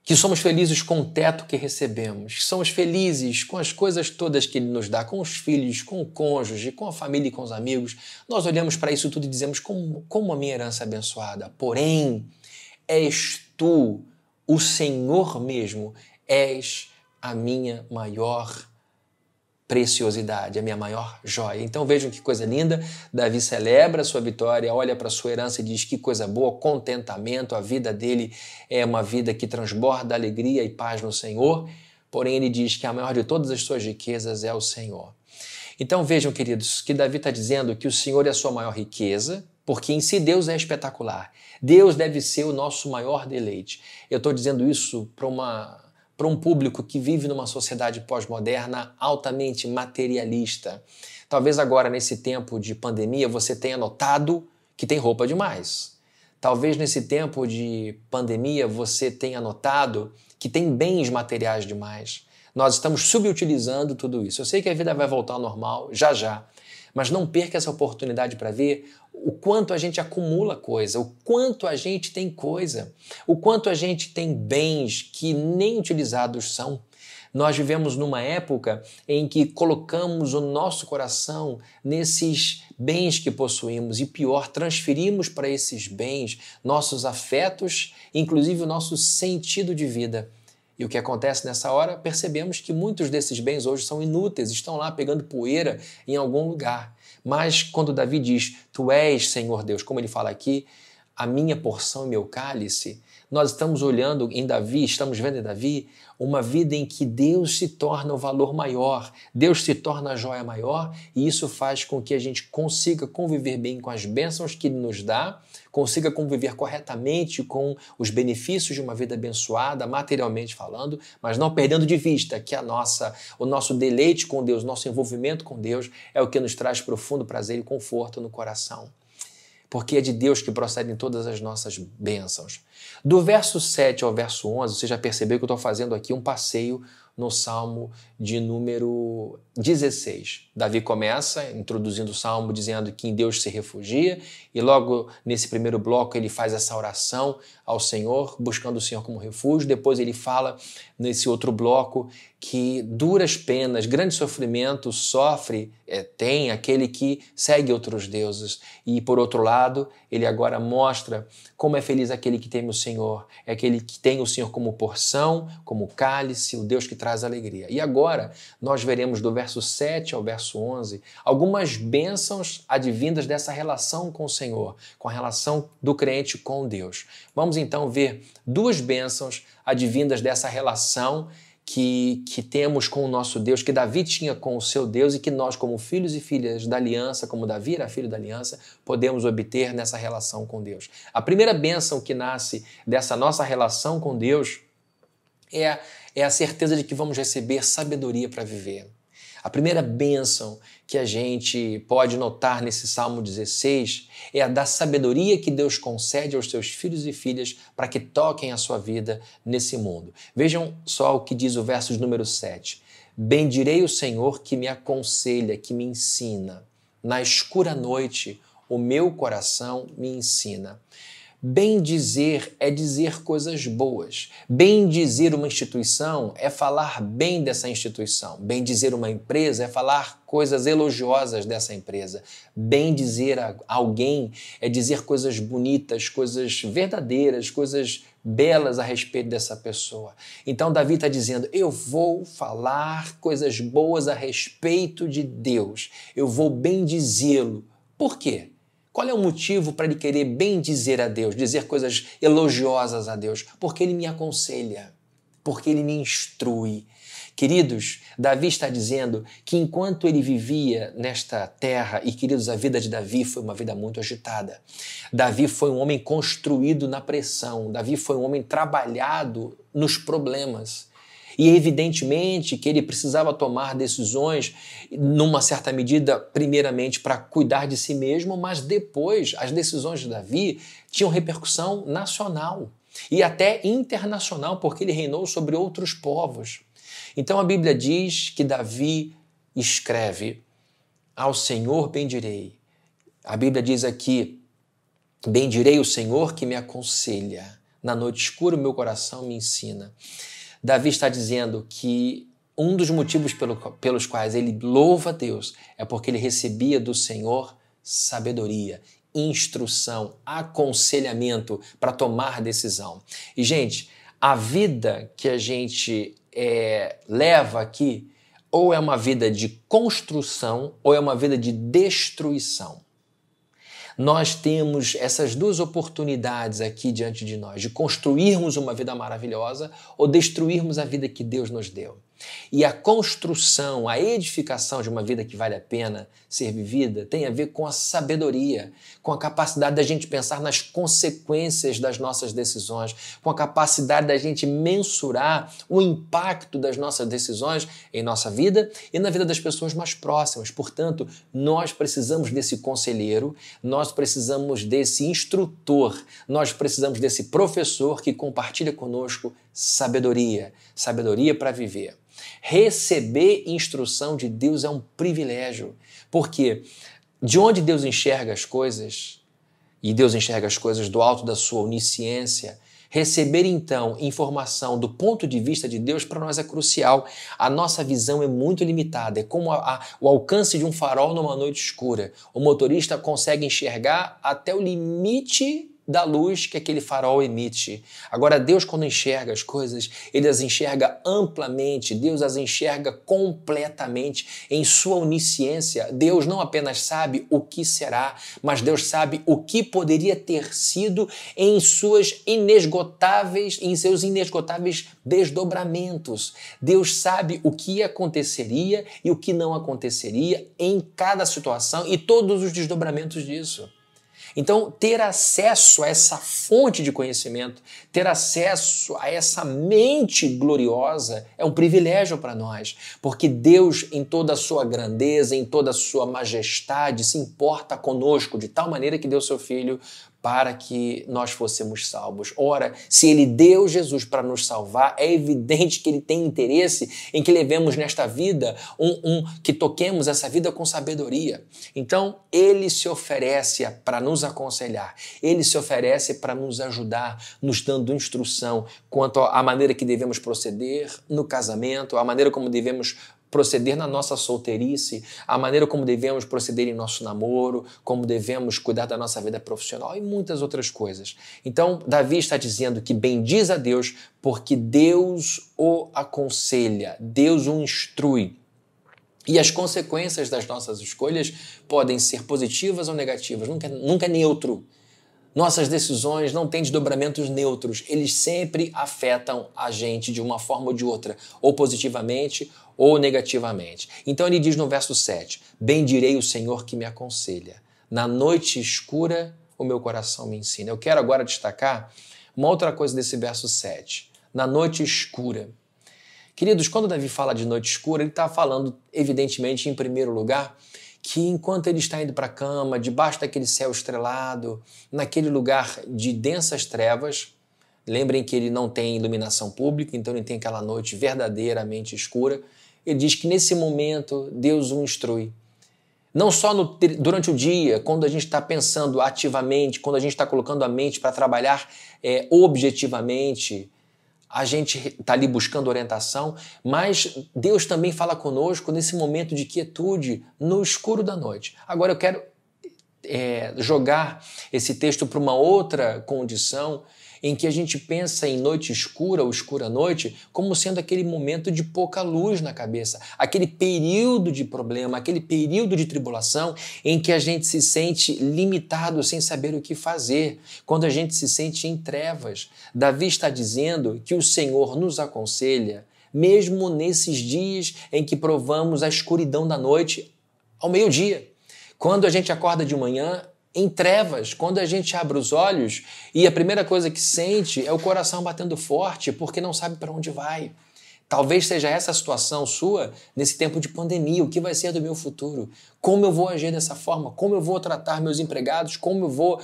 que somos felizes com o teto que recebemos, que somos felizes com as coisas todas que Ele nos dá, com os filhos, com o cônjuge, com a família e com os amigos, nós olhamos para isso tudo e dizemos como a minha herança é abençoada. Porém, és tu, o Senhor mesmo, és a minha maior preciosidade, a minha maior joia. Então vejam que coisa linda, Davi celebra a sua vitória, olha para a sua herança e diz que coisa boa, contentamento, a vida dele é uma vida que transborda alegria e paz no Senhor, porém ele diz que a maior de todas as suas riquezas é o Senhor. Então vejam, queridos, que Davi está dizendo que o Senhor é a sua maior riqueza, porque em si Deus é espetacular. Deus deve ser o nosso maior deleite. Eu estou dizendo isso para um público que vive numa sociedade pós-moderna altamente materialista. Talvez agora, nesse tempo de pandemia, você tenha notado que tem roupa demais. Talvez nesse tempo de pandemia você tenha notado que tem bens materiais demais. Nós estamos subutilizando tudo isso. Eu sei que a vida vai voltar ao normal já já, mas não perca essa oportunidade para ver o quanto a gente acumula coisa, o quanto a gente tem coisa, o quanto a gente tem bens que nem utilizados são. Nós vivemos numa época em que colocamos o nosso coração nesses bens que possuímos e, pior, transferimos para esses bens nossos afetos, inclusive o nosso sentido de vida. E o que acontece nessa hora? Percebemos que muitos desses bens hoje são inúteis, estão lá pegando poeira em algum lugar. Mas quando Davi diz, tu és, Senhor Deus, como ele fala aqui, a minha porção e meu cálice, nós estamos olhando em Davi, estamos vendo em Davi uma vida em que Deus se torna o valor maior, Deus se torna a joia maior, e isso faz com que a gente consiga conviver bem com as bênçãos que Ele nos dá, consiga conviver corretamente com os benefícios de uma vida abençoada, materialmente falando, mas não perdendo de vista que o nosso deleite com Deus, nosso envolvimento com Deus é o que nos traz profundo prazer e conforto no coração. Porque é de Deus que procedem todas as nossas bênçãos. Do verso 7 ao verso 11, você já percebeu que eu estou fazendo aqui um passeio no Salmo de número 16. Davi começa introduzindo o Salmo dizendo que em Deus se refugia e logo nesse primeiro bloco ele faz essa oração ao Senhor, buscando o Senhor como refúgio. Depois ele fala nesse outro bloco que duras penas, grande sofrimento tem aquele que segue outros deuses. E por outro lado, ele agora mostra como é feliz aquele que teme o Senhor, é aquele que tem o Senhor como porção, como cálice, o Deus que traz alegria. E agora nós veremos do verso 7 ao verso 11 algumas bênçãos advindas dessa relação com o Senhor, com a relação do crente com Deus. Vamos então ver duas bênçãos advindas dessa relação que temos com o nosso Deus, que Davi tinha com o seu Deus e que nós, como filhos e filhas da aliança, como Davi era filho da aliança, podemos obter nessa relação com Deus. A primeira bênção que nasce dessa nossa relação com Deus é a certeza de que vamos receber sabedoria para viver. A primeira bênção que a gente pode notar nesse Salmo 16 é a da sabedoria que Deus concede aos seus filhos e filhas para que toquem a sua vida nesse mundo. Vejam só o que diz o verso de número 7. Bendirei o Senhor que me aconselha, que me ensina. Na escura noite, o meu coração me ensina. Bem dizer é dizer coisas boas. Bem dizer uma instituição é falar bem dessa instituição. Bem dizer uma empresa é falar coisas elogiosas dessa empresa. Bem dizer a alguém é dizer coisas bonitas, coisas verdadeiras, coisas belas a respeito dessa pessoa. Então Davi está dizendo, eu vou falar coisas boas a respeito de Deus. Eu vou bem dizê-lo. Por quê? Qual é o motivo para ele querer bem dizer a Deus, dizer coisas elogiosas a Deus? Porque ele me aconselha, porque ele me instrui. Queridos, Davi está dizendo que enquanto ele vivia nesta terra, e queridos, a vida de Davi foi uma vida muito agitada. Davi foi um homem construído na pressão, Davi foi um homem trabalhado nos problemas. E evidentemente que ele precisava tomar decisões, numa certa medida, primeiramente para cuidar de si mesmo, mas depois as decisões de Davi tinham repercussão nacional e até internacional, porque ele reinou sobre outros povos. Então a Bíblia diz que Davi escreve: ao Senhor bendirei. A Bíblia diz aqui: bendirei o Senhor que me aconselha. Na noite escura o meu coração me ensina. Davi está dizendo que um dos motivos pelos quais ele louva a Deus é porque ele recebia do Senhor sabedoria, instrução, aconselhamento para tomar decisão. E, gente, a vida que a gente leva aqui ou é uma vida de construção ou é uma vida de destruição. Nós temos essas duas oportunidades aqui diante de nós, de construirmos uma vida maravilhosa ou destruirmos a vida que Deus nos deu. E a construção, a edificação de uma vida que vale a pena ser vivida tem a ver com a sabedoria, com a capacidade da gente pensar nas consequências das nossas decisões, com a capacidade da gente mensurar o impacto das nossas decisões em nossa vida e na vida das pessoas mais próximas. Portanto, nós precisamos desse conselheiro, nós precisamos desse instrutor, nós precisamos desse professor que compartilha conosco sabedoria, sabedoria para viver. Receber instrução de Deus é um privilégio, porque de onde Deus enxerga as coisas, e Deus enxerga as coisas do alto da sua onisciência, receber então informação do ponto de vista de Deus para nós é crucial. A nossa visão é muito limitada, é como o alcance de um farol numa noite escura. O motorista consegue enxergar até o limite da luz que aquele farol emite. Agora, Deus, quando enxerga as coisas, Ele as enxerga amplamente, Deus as enxerga completamente em sua onisciência. Deus não apenas sabe o que será, mas Deus sabe o que poderia ter sido em seus inesgotáveis desdobramentos. Deus sabe o que aconteceria e o que não aconteceria em cada situação e todos os desdobramentos disso. Então, ter acesso a essa fonte de conhecimento, ter acesso a essa mente gloriosa é um privilégio para nós, porque Deus, em toda a sua grandeza, em toda a sua majestade, se importa conosco de tal maneira que deu seu Filho para que nós fôssemos salvos. Ora, se Ele deu Jesus para nos salvar, é evidente que Ele tem interesse em que levemos nesta vida, que toquemos essa vida com sabedoria. Então, Ele se oferece para nos aconselhar, Ele se oferece para nos ajudar, nos dando instrução quanto à maneira que devemos proceder no casamento, a maneira como devemos proceder na nossa solteirice, a maneira como devemos proceder em nosso namoro, como devemos cuidar da nossa vida profissional e muitas outras coisas. Então, Davi está dizendo que bendiz a Deus porque Deus o aconselha, Deus o instrui. E as consequências das nossas escolhas podem ser positivas ou negativas, nunca é neutro. Nossas decisões não têm desdobramentos neutros, eles sempre afetam a gente de uma forma ou de outra, ou positivamente ou negativamente. Então ele diz no verso 7, bendirei o Senhor que me aconselha. Na noite escura o meu coração me ensina. Eu quero agora destacar uma outra coisa desse verso 7, na noite escura. Queridos, quando Davi fala de noite escura, ele está falando, evidentemente, em primeiro lugar, que enquanto ele está indo para a cama, debaixo daquele céu estrelado, naquele lugar de densas trevas, lembrem que ele não tem iluminação pública, então ele tem aquela noite verdadeiramente escura, ele diz que nesse momento Deus o instrui. Não só durante o dia, quando a gente está pensando ativamente, quando a gente está colocando a mente para trabalhar objetivamente, a gente está ali buscando orientação, mas Deus também fala conosco nesse momento de quietude, no escuro da noite. Agora eu quero jogar esse texto para uma outra condição em que a gente pensa em noite escura ou escura noite como sendo aquele momento de pouca luz na cabeça, aquele período de problema, aquele período de tribulação em que a gente se sente limitado sem saber o que fazer, quando a gente se sente em trevas. Davi está dizendo que o Senhor nos aconselha mesmo nesses dias em que provamos a escuridão da noite ao meio-dia. Quando a gente acorda de manhã em trevas, quando a gente abre os olhos e a primeira coisa que sente é o coração batendo forte porque não sabe para onde vai. Talvez seja essa a situação sua nesse tempo de pandemia. O que vai ser do meu futuro? Como eu vou agir dessa forma? Como eu vou tratar meus empregados? Como eu vou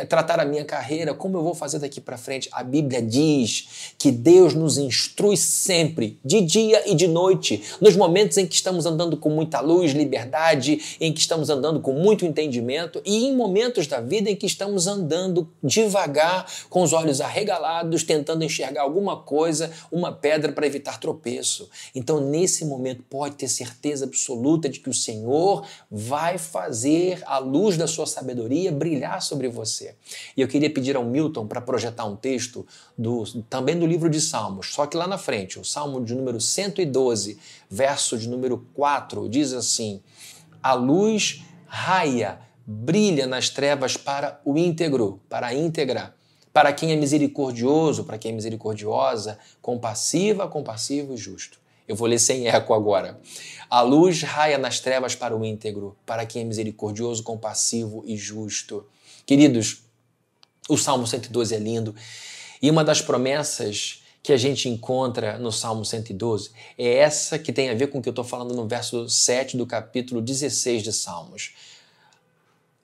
tratar a minha carreira? Como eu vou fazer daqui para frente? A Bíblia diz que Deus nos instrui sempre, de dia e de noite, nos momentos em que estamos andando com muita luz, liberdade, em que estamos andando com muito entendimento e em momentos da vida em que estamos andando devagar, com os olhos arregalados, tentando enxergar alguma coisa, uma pedra para evitar tropeço. Então, nesse momento, pode ter certeza absoluta de que o Senhor vai fazer a luz da sua sabedoria brilhar sobre você. E eu queria pedir ao Milton para projetar um texto também do livro de Salmos, só que lá na frente, o Salmo de número 112, verso de número 4, diz assim: a luz raia, brilha nas trevas para o íntegro, para a íntegra, para quem é misericordioso, para quem é misericordiosa, compassiva, compassivo e justo. Eu vou ler sem eco agora. A luz raia nas trevas para o íntegro, para quem é misericordioso, compassivo e justo. Queridos, o Salmo 112 é lindo e uma das promessas que a gente encontra no Salmo 112 é essa que tem a ver com o que eu estou falando no verso 7 do capítulo 16 de Salmos.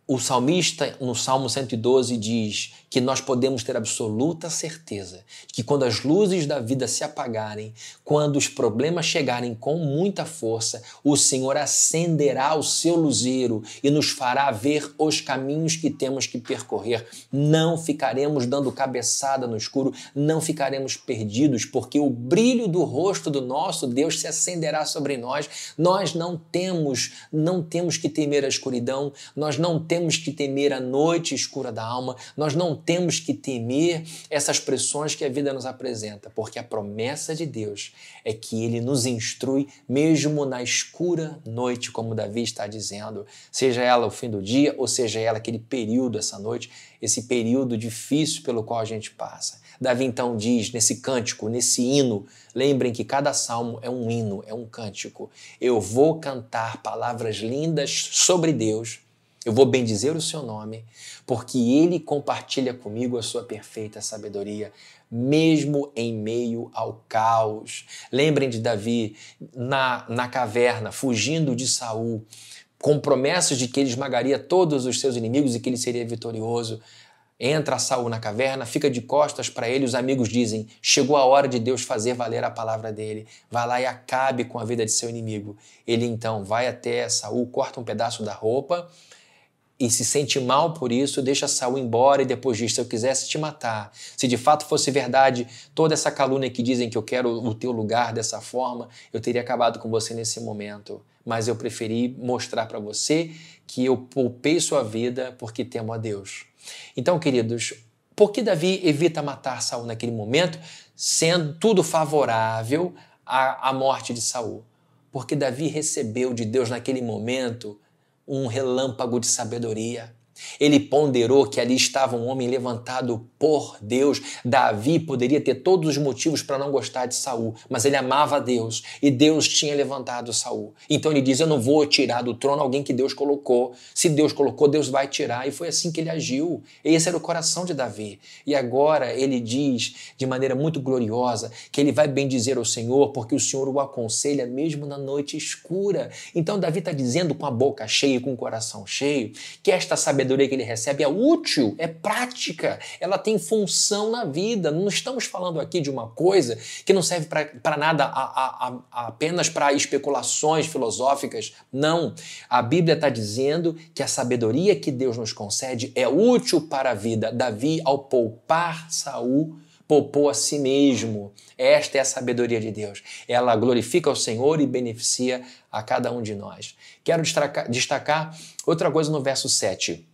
O salmista, no Salmo 112, diz que nós podemos ter absoluta certeza que quando as luzes da vida se apagarem, quando os problemas chegarem com muita força, o Senhor acenderá o seu luzeiro e nos fará ver os caminhos que temos que percorrer. Não ficaremos dando cabeçada no escuro, não ficaremos perdidos, porque o brilho do rosto do nosso Deus se acenderá sobre nós. Nós não temos que temer a escuridão, nós não temos que temer a noite escura da alma, nós não temos que temer essas pressões que a vida nos apresenta, porque a promessa de Deus é que Ele nos instrui mesmo na escura noite, como Davi está dizendo, seja ela o fim do dia ou seja ela aquele período, essa noite, esse período difícil pelo qual a gente passa. Davi então diz nesse cântico, nesse hino, lembrem que cada salmo é um hino, é um cântico. Eu vou cantar palavras lindas sobre Deus, eu vou bendizer o seu nome, porque Ele compartilha comigo a sua perfeita sabedoria, mesmo em meio ao caos. Lembrem de Davi na caverna, fugindo de Saul, com promessas de que ele esmagaria todos os seus inimigos e que ele seria vitorioso. Entra Saul na caverna, fica de costas para ele, os amigos dizem, chegou a hora de Deus fazer valer a palavra dele, vai lá e acabe com a vida de seu inimigo. Ele então vai até Saul, corta um pedaço da roupa e se sente mal por isso, deixa Saul embora e depois diz, se eu quisesse te matar, se de fato fosse verdade toda essa calúnia que dizem que eu quero o teu lugar dessa forma, eu teria acabado com você nesse momento. Mas eu preferi mostrar para você que eu poupei sua vida porque temo a Deus. Então, queridos, por que Davi evita matar Saul naquele momento, sendo tudo favorável à morte de Saul? Porque Davi recebeu de Deus naquele momento um relâmpago de sabedoria. Ele ponderou que ali estava um homem levantado por Deus. Davi poderia ter todos os motivos para não gostar de Saul, mas ele amava a Deus e Deus tinha levantado Saul. Então ele diz, eu não vou tirar do trono alguém que Deus colocou. Se Deus colocou, Deus vai tirar. E foi assim que ele agiu. Esse era o coração de Davi. E agora ele diz de maneira muito gloriosa que ele vai bendizer o Senhor porque o Senhor o aconselha mesmo na noite escura. Então Davi está dizendo com a boca cheia e com o coração cheio que esta sabedoria que ele recebe é útil, é prática, ela tem função na vida. Não estamos falando aqui de uma coisa que não serve para nada apenas para especulações filosóficas. Não. A Bíblia está dizendo que a sabedoria que Deus nos concede é útil para a vida. Davi, ao poupar Saul, poupou a si mesmo. Esta é a sabedoria de Deus. Ela glorifica o Senhor e beneficia a cada um de nós. Quero destacar outra coisa no verso 7.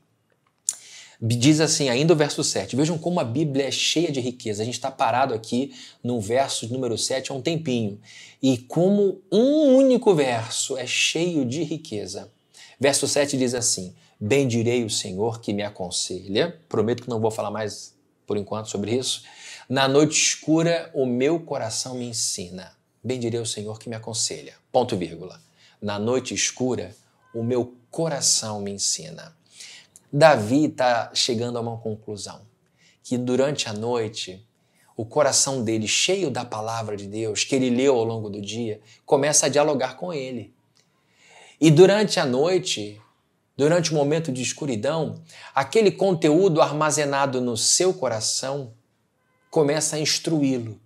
Diz assim, ainda o verso 7, vejam como a Bíblia é cheia de riqueza. A gente está parado aqui no verso número 7 há um tempinho. E como um único verso é cheio de riqueza. Verso 7 diz assim, bendirei o Senhor que me aconselha. Prometo que não vou falar mais por enquanto sobre isso. Na noite escura o meu coração me ensina. bendirei o Senhor que me aconselha. Ponto, vírgula. Na noite escura, o meu coração me ensina. Davi está chegando a uma conclusão, que durante a noite, o coração dele, cheio da palavra de Deus, que ele leu ao longo do dia, começa a dialogar com ele. E durante a noite, durante o momento de escuridão, aquele conteúdo armazenado no seu coração começa a instruí-lo.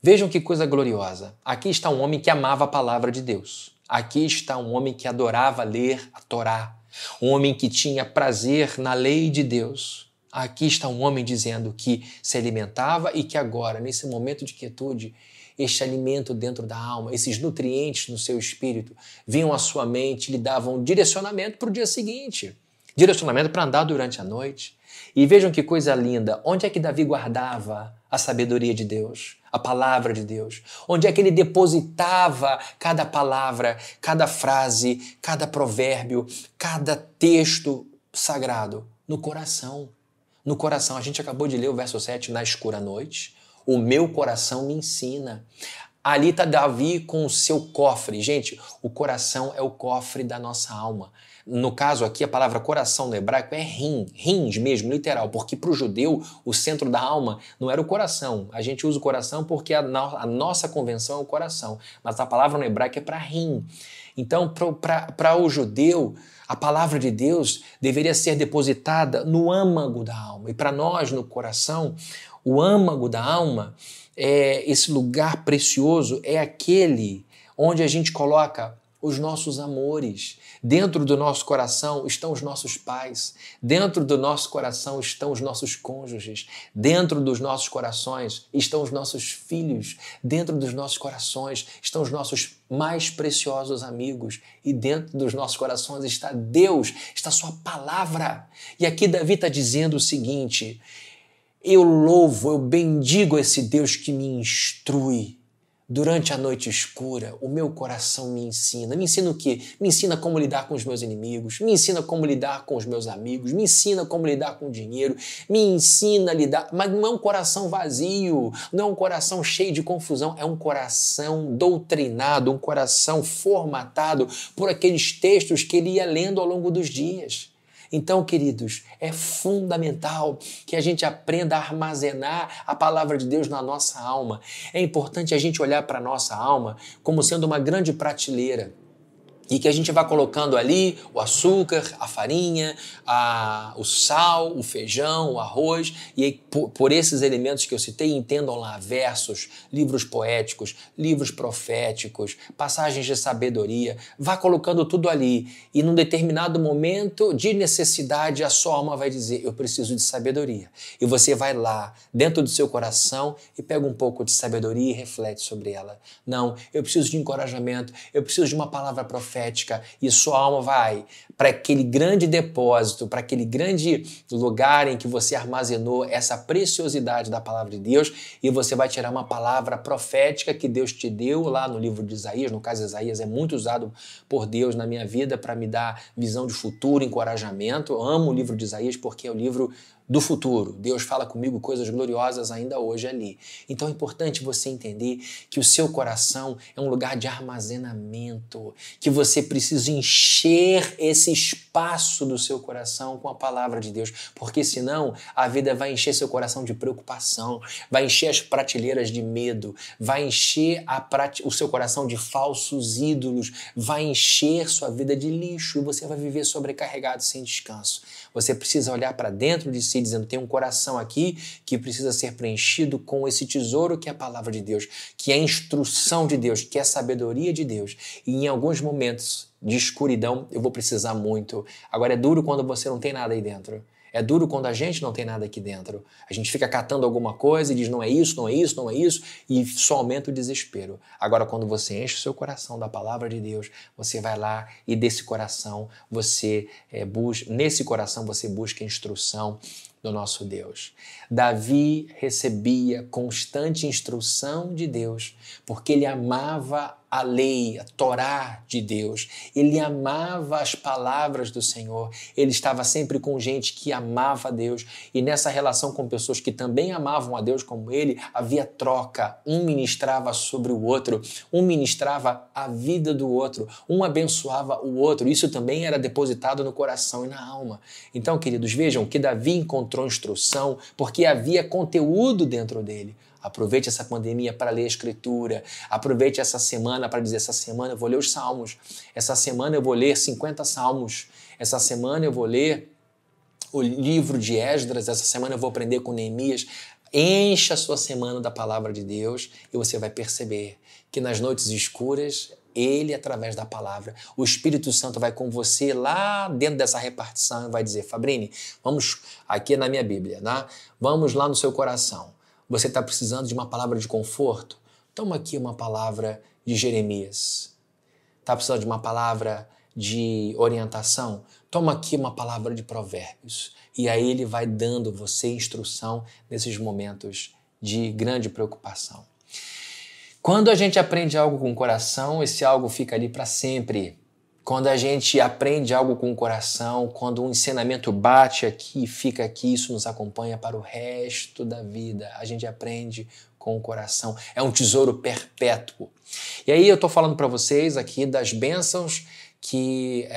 Vejam que coisa gloriosa. Aqui está um homem que amava a palavra de Deus. Aqui está um homem que adorava ler a Torá. Um homem que tinha prazer na lei de Deus. Aqui está um homem dizendo que se alimentava e que agora, nesse momento de quietude, este alimento dentro da alma, esses nutrientes no seu espírito, vinham à sua mente e lhe davam direcionamento para o dia seguinte. Direcionamento para andar durante a noite. E vejam que coisa linda. Onde é que Davi guardava a sabedoria de Deus? A palavra de Deus? Onde é que ele depositava cada palavra, cada frase, cada provérbio, cada texto sagrado? No coração. No coração. A gente acabou de ler o verso 7, na escura noite. O meu coração me ensina. Ali está Davi com o seu cofre. Gente, o coração é o cofre da nossa alma. No caso aqui, a palavra coração no hebraico é rim, rins mesmo, literal, porque para o judeu o centro da alma não era o coração. A gente usa o coração porque a nossa convenção é o coração, mas a palavra no hebraico é para rim. Então, para o judeu, a palavra de Deus deveria ser depositada no âmago da alma. E para nós, no coração, o âmago da alma, esse lugar precioso, é aquele onde a gente coloca os nossos amores. Dentro do nosso coração estão os nossos pais. Dentro do nosso coração estão os nossos cônjuges. Dentro dos nossos corações estão os nossos filhos. Dentro dos nossos corações estão os nossos mais preciosos amigos. E dentro dos nossos corações está Deus, está a sua palavra. E aqui Davi está dizendo o seguinte: eu louvo, eu bendigo esse Deus que me instrui. Durante a noite escura, o meu coração me ensina. Me ensina o quê? Me ensina como lidar com os meus inimigos, me ensina como lidar com os meus amigos, me ensina como lidar com o dinheiro, me ensina a lidar... Mas não é um coração vazio, não é um coração cheio de confusão, é um coração doutrinado, um coração formatado por aqueles textos que ele ia lendo ao longo dos dias. Então, queridos, é fundamental que a gente aprenda a armazenar a palavra de Deus na nossa alma. É importante a gente olhar para a nossa alma como sendo uma grande prateleira e que a gente vá colocando ali o açúcar, a farinha, o sal, o feijão, o arroz, e aí, por esses elementos que eu citei, entendam lá versos, livros poéticos, livros proféticos, passagens de sabedoria, vá colocando tudo ali, e num determinado momento de necessidade a sua alma vai dizer: eu preciso de sabedoria. E você vai lá, dentro do seu coração, e pega um pouco de sabedoria e reflete sobre ela. Não, eu preciso de encorajamento, eu preciso de uma palavra profética, e sua alma vai para aquele grande depósito, para aquele grande lugar em que você armazenou essa preciosidade da palavra de Deus, e você vai tirar uma palavra profética que Deus te deu lá no livro de Isaías. No caso, Isaías é muito usado por Deus na minha vida para me dar visão de futuro, encorajamento. Eu amo o livro de Isaías porque é o livro do futuro. Deus fala comigo coisas gloriosas ainda hoje ali. Então é importante você entender que o seu coração é um lugar de armazenamento, que você precisa encher esse espaço do seu coração com a palavra de Deus, porque senão a vida vai encher seu coração de preocupação, vai encher as prateleiras de medo, vai encher o seu coração de falsos ídolos, vai encher sua vida de lixo e você vai viver sobrecarregado sem descanso. Você precisa olhar para dentro de si dizendo: tem um coração aqui que precisa ser preenchido com esse tesouro que é a palavra de Deus, que é a instrução de Deus, que é a sabedoria de Deus. E em alguns momentos de escuridão eu vou precisar muito. Agora é duro quando você não tem nada aí dentro. É duro quando a gente não tem nada aqui dentro. A gente fica catando alguma coisa e diz: não é isso, não é isso, não é isso, e só aumenta o desespero. Agora, quando você enche o seu coração da palavra de Deus, você vai lá e desse coração você nesse coração você busca a instrução do nosso Deus. Davi recebia constante instrução de Deus, porque ele amava a lei, a Torá de Deus. Ele amava as palavras do Senhor. Ele estava sempre com gente que amava a Deus. E nessa relação com pessoas que também amavam a Deus como ele, havia troca. Um ministrava sobre o outro, um ministrava a vida do outro, um abençoava o outro. Isso também era depositado no coração e na alma. Então, queridos, vejam que Davi encontrou instrução porque havia conteúdo dentro dele. Aproveite essa pandemia para ler a Escritura. Aproveite essa semana para dizer, essa semana eu vou ler os Salmos. Essa semana eu vou ler 50 Salmos. Essa semana eu vou ler o livro de Esdras. Essa semana eu vou aprender com Neemias. Encha a sua semana da palavra de Deus e você vai perceber que nas noites escuras, Ele, através da palavra, o Espírito Santo vai com você lá dentro dessa repartição e vai dizer, Fabrini, vamos aqui na minha Bíblia, né? Vamos lá no seu coração. Você está precisando de uma palavra de conforto? Toma aqui uma palavra de Jeremias. Está precisando de uma palavra de orientação? Toma aqui uma palavra de Provérbios. E aí ele vai dando você instrução nesses momentos de grande preocupação. Quando a gente aprende algo com o coração, esse algo fica ali para sempre. Quando a gente aprende algo com o coração, quando um ensinamento bate aqui e fica aqui, isso nos acompanha para o resto da vida. A gente aprende com o coração. É um tesouro perpétuo. E aí eu estou falando para vocês aqui das bênçãos que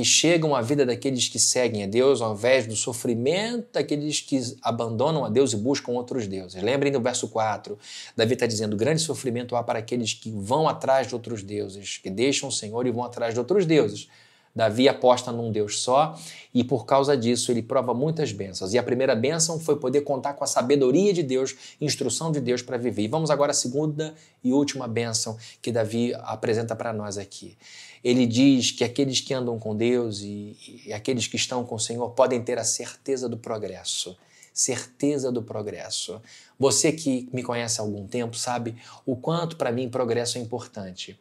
chegam à vida daqueles que seguem a Deus, ao invés do sofrimento daqueles que abandonam a Deus e buscam outros deuses. Lembrem do verso 4, Davi está dizendo, grande sofrimento há para aqueles que vão atrás de outros deuses, que deixam o Senhor e vão atrás de outros deuses. Davi aposta num Deus só e por causa disso ele prova muitas bênçãos. E a primeira bênção foi poder contar com a sabedoria de Deus, instrução de Deus para viver. E vamos agora à segunda e última bênção que Davi apresenta para nós aqui. Ele diz que aqueles que andam com Deus e aqueles que estão com o Senhor podem ter a certeza do progresso. Certeza do progresso. Você que me conhece há algum tempo sabe o quanto para mim progresso é importante.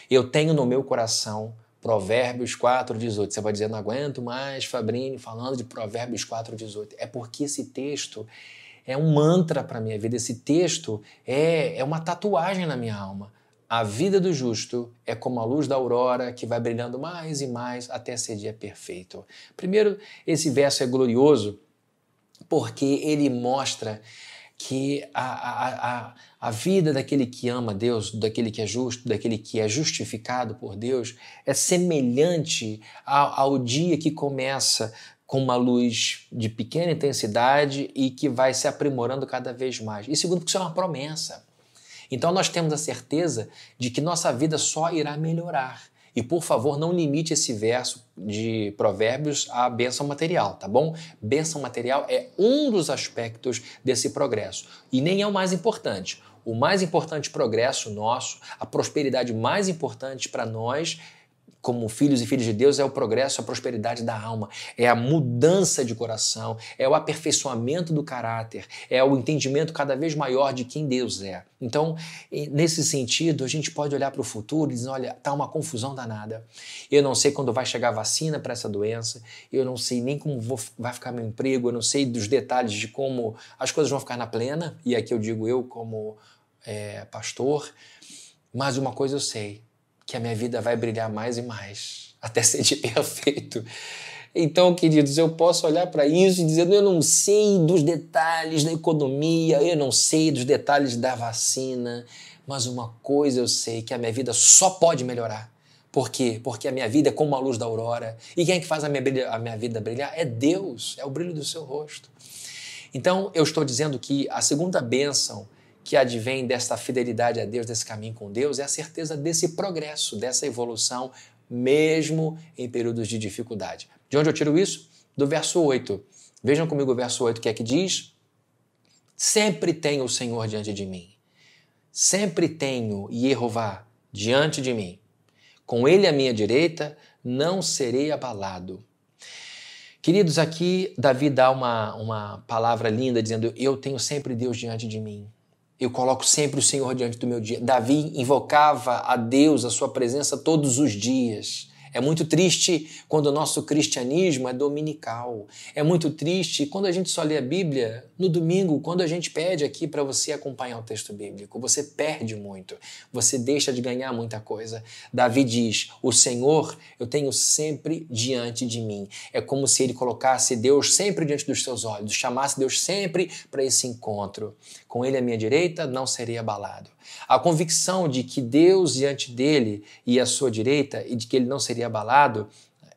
Eu tenho no meu coração Provérbios 4,18. Você vai dizer, não aguento mais, Fabrini, falando de Provérbios 4,18. É porque esse texto é um mantra para a minha vida. Esse texto é uma tatuagem na minha alma. A vida do justo é como a luz da aurora que vai brilhando mais e mais até ser dia perfeito. Primeiro, esse verso é glorioso porque ele mostra que a vida daquele que ama Deus, daquele que é justo, daquele que é justificado por Deus, é semelhante ao dia que começa com uma luz de pequena intensidade e que vai se aprimorando cada vez mais. E segundo, porque isso é uma promessa. Então nós temos a certeza de que nossa vida só irá melhorar. E por favor, não limite esse verso de Provérbios à bênção material, tá bom? Bênção material é um dos aspectos desse progresso e nem é o mais importante. O mais importante progresso nosso, a prosperidade mais importante para nós, como filhos e filhas de Deus, é o progresso, a prosperidade da alma, é a mudança de coração, é o aperfeiçoamento do caráter, é o entendimento cada vez maior de quem Deus é. Então, nesse sentido, a gente pode olhar para o futuro e dizer, olha, está uma confusão danada. Eu não sei quando vai chegar a vacina para essa doença, eu não sei nem como vai ficar meu emprego, eu não sei dos detalhes de como as coisas vão ficar na plena, e aqui eu digo eu como pastor, mas uma coisa eu sei, que a minha vida vai brilhar mais e mais, até ser de perfeito. Então, queridos, eu posso olhar para isso e dizer, eu não sei dos detalhes da economia, eu não sei dos detalhes da vacina, mas uma coisa eu sei, que a minha vida só pode melhorar. Por quê? Porque a minha vida é como a luz da aurora. E quem é que faz a minha vida brilhar? É Deus, é o brilho do seu rosto. Então, eu estou dizendo que a segunda bênção que advém desta fidelidade a Deus, desse caminho com Deus, é a certeza desse progresso, dessa evolução, mesmo em períodos de dificuldade. De onde eu tiro isso? Do verso 8. Vejam comigo o verso 8, que é que diz: sempre tenho o Senhor diante de mim. Sempre tenho Jeová diante de mim. Com Ele à minha direita, não serei abalado. Queridos, aqui Davi dá uma palavra linda, dizendo, eu tenho sempre Deus diante de mim. Eu coloco sempre o Senhor diante do meu dia. Davi invocava a Deus, a sua presença todos os dias. É muito triste quando o nosso cristianismo é dominical. É muito triste quando a gente só lê a Bíblia no domingo, quando a gente pede aqui para você acompanhar o texto bíblico. Você perde muito, você deixa de ganhar muita coisa. Davi diz, o Senhor eu tenho sempre diante de mim. É como se ele colocasse Deus sempre diante dos seus olhos, chamasse Deus sempre para esse encontro. Com ele à minha direita, não serei abalado. A convicção de que Deus diante dele e à sua direita e de que ele não seria abalado